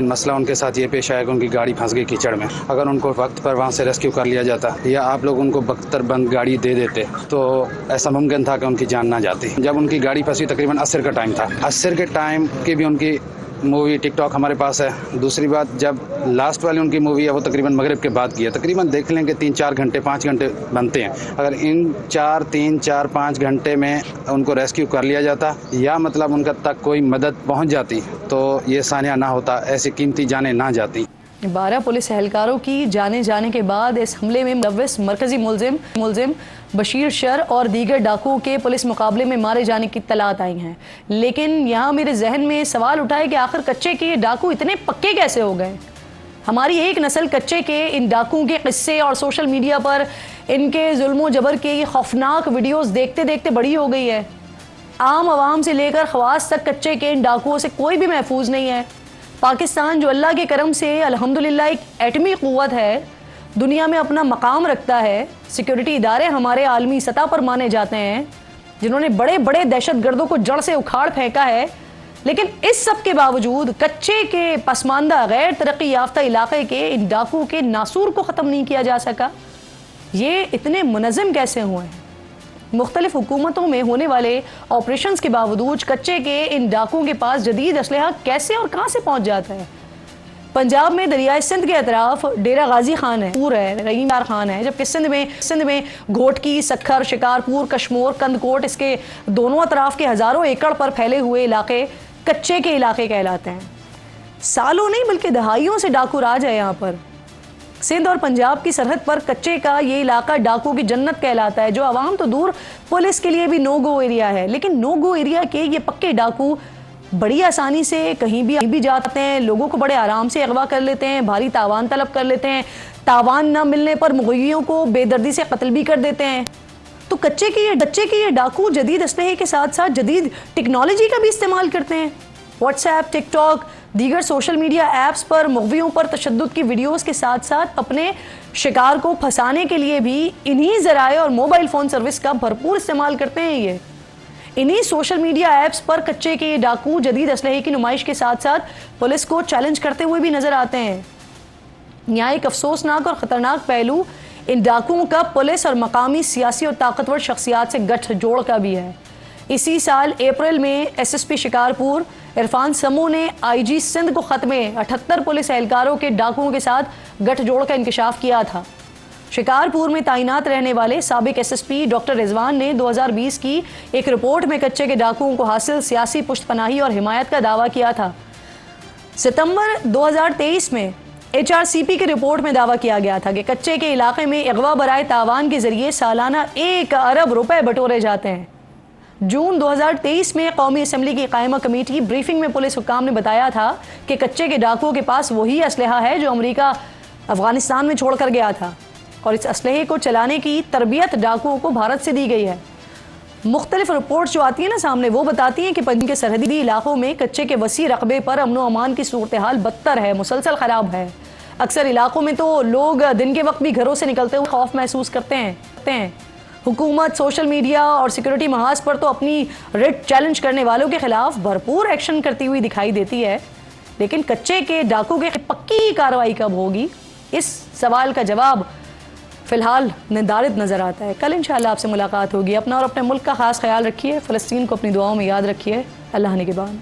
Speaker 8: मसला उनके साथ ये पेश आया कि उनकी गाड़ी फंस गई कीचड़ में। अगर उनको वक्त पर वहाँ से रेस्क्यू कर लिया जाता या आप लोग उनको बख्तर बंद गाड़ी दे देते तो ऐसा मुमकिन था कि उनकी जान ना जाती। जब उनकी गाड़ी फंसी तकरीबन असर का टाइम था। असर के टाइम की भी उनकी मूवी टिकटॉक हमारे पास है। दूसरी बात, जब लास्ट वाली उनकी मूवी है वो तकरीबन मगरिब के बाद की है। तकरीबन देख लें कि 3-4 घंटे 5 घंटे बनते हैं। अगर इन 3-4-5 घंटे में उनको रेस्क्यू कर लिया जाता या मतलब उनका तक कोई मदद पहुंच जाती तो ये सानिया ना होता, ऐसी कीमती जानें ना जाती।
Speaker 1: 12 पुलिस एहलकारों की जाने के बाद इस हमले में मुलव्विस मरकजी मुलजिम बशीर शर और दीगर डाकुओं के पुलिस मुकाबले में मारे जाने की तलात आई हैं। लेकिन यहाँ मेरे जहन में सवाल उठा है कि आखिर कच्चे के डाकू इतने पक्के कैसे हो गए। हमारी एक नस्ल कच्चे के इन डाकुओं के किस्से और सोशल मीडिया पर इनके जुल्मो जबर के ये खौफनाक वीडियोस देखते देखते बड़ी हो गई है। आम आवाम से लेकर खवास तक कच्चे के इन डाकुओं से कोई भी महफूज नहीं है। पाकिस्तान जो अल्लाह के करम से अल्हम्दुलिल्लाह एक एटमी क़ुव्वत है, दुनिया में अपना मकाम रखता है, सिक्योरिटी इदारे हमारे आलमी सतह पर माने जाते हैं, जिन्होंने बड़े बड़े दहशतगर्दों को जड़ से उखाड़ फेंका है, लेकिन इस सब के बावजूद कच्चे के पसमानदा गैर तरक्की याफ्ता इलाके के इन डाकुओं के नासूर को ख़त्म नहीं किया जा सका। ये इतने मुनज़्ज़म कैसे हुए हैं? मुख्तलिफ हुकूमतों में होने वाले ऑपरेशंस के बावजूद कच्चे के इन डाकुओं के पास जदीद असलहा कैसे और कहाँ से पहुँच जाता है? पंजाब में दरियाए सिंध के अतराफ डेरा गाजी खान है, पूर है, रहीम यार खान है, जबकि सिंध में घोटकी, सखर, शिकारपुर, कश्मोर, कंदकोट, इसके दोनों अतराफ के हज़ारों एकड़ पर फैले हुए इलाके कच्चे के इलाके कहलाते हैं। सालों नहीं बल्कि दहाइयों से डाकू राज है यहाँ पर। सिंध और पंजाब की सरहद पर कच्चे का ये इलाका डाकू की जन्नत कहलाता है, जो आवाम तो दूर पुलिस के लिए भी नो गो एरिया है। लेकिन नो गो एरिया के ये पक्के डाकू बड़ी आसानी से कहीं भी जाते हैं, लोगों को बड़े आराम से अगवा कर लेते हैं, भारी तावान तलब कर लेते हैं, तावान न मिलने पर मुग़य्यियों को बेदर्दी से कत्ल भी कर देते हैं। तो कच्चे के ये डाकू जदीद असलहे के साथ साथ जदीद टेक्नोलॉजी का भी इस्तेमाल करते हैं। व्हाट्सएप, टिकटॉक, दीगर सोशल मीडिया ऐप्स पर मुग़व्वियों पर तशद्दुद की वीडियोस के साथ साथ अपने शिकार को फंसाने के लिए भी इन्हीं ज़राए और मोबाइल फ़ोन सर्विस का भरपूर इस्तेमाल करते हैं। ये इन्हीं सोशल मीडिया ऐप्स पर कच्चे के ये डाकू जदीद असलहे की नुमाइश के साथ साथ पुलिस को चैलेंज करते हुए भी नज़र आते हैं। यहाँ एक अफसोसनाक और ख़तरनाक पहलू इन डाकुओं का पुलिस और मकामी सियासी और ताकतवर शख्सियात से गठजोड़ का भी है। इसी साल अप्रैल में SSP शिकारपुर इरफान समू ने IG सिंध को ख़त में 78 पुलिस एहलकारों के डाकुओं के साथ गठजोड़ का इंकशाफ किया था। शिकारपुर में तैनात रहने वाले साबिक SSP डॉक्टर रिजवान ने 2020 की एक रिपोर्ट में कच्चे के डाकुओं को हासिल सियासी पुष्टपनाही और हिमायत का दावा किया था। सितंबर 2023 में HRCP की रिपोर्ट में दावा किया गया था कि कच्चे के इलाके में अगवा बराए तावान के जरिए सालाना 1 अरब रुपए बटोरे जाते हैं। जून 2023 में कौमी असम्बली की कायमा कमेटी की ब्रीफिंग में पुलिस हुक्काम ने बताया था कि कच्चे के डाकुओं के पास वही असलहा है जो अमेरिका अफगानिस्तान में छोड़ कर गया था, और इस असलहे को चलाने की तरबियत डाकुओं को भारत से दी गई है। मुख्तलिफ रिपोर्ट्स जो आती हैं ना सामने, वो बताती हैं कि पंजाब के सरहदी इलाकों में कच्चे के वसी रकबे पर अमन व अमान की सूरत हाल बदतर है, मुसलसल ख़राब है। अक्सर इलाकों में तो लोग दिन के वक्त भी घरों से निकलते हुए खौफ महसूस करते हैं। हुकूमत सोशल मीडिया और सिक्योरिटी महाज पर तो अपनी रिट चैलेंज करने वालों के खिलाफ भरपूर एक्शन करती हुई दिखाई देती है, लेकिन कच्चे के डाकू के पक्की कार्रवाई कब होगी, इस सवाल का जवाब फ़िलहाल निर्धारित नज़र आता है। कल इंशाअल्लाह आपसे मुलाकात होगी। अपना और अपने मुल्क का ख़ास ख्याल रखिए। फ़लस्तीन को अपनी दुआओं में याद रखिए। अल्लाह निगहबान।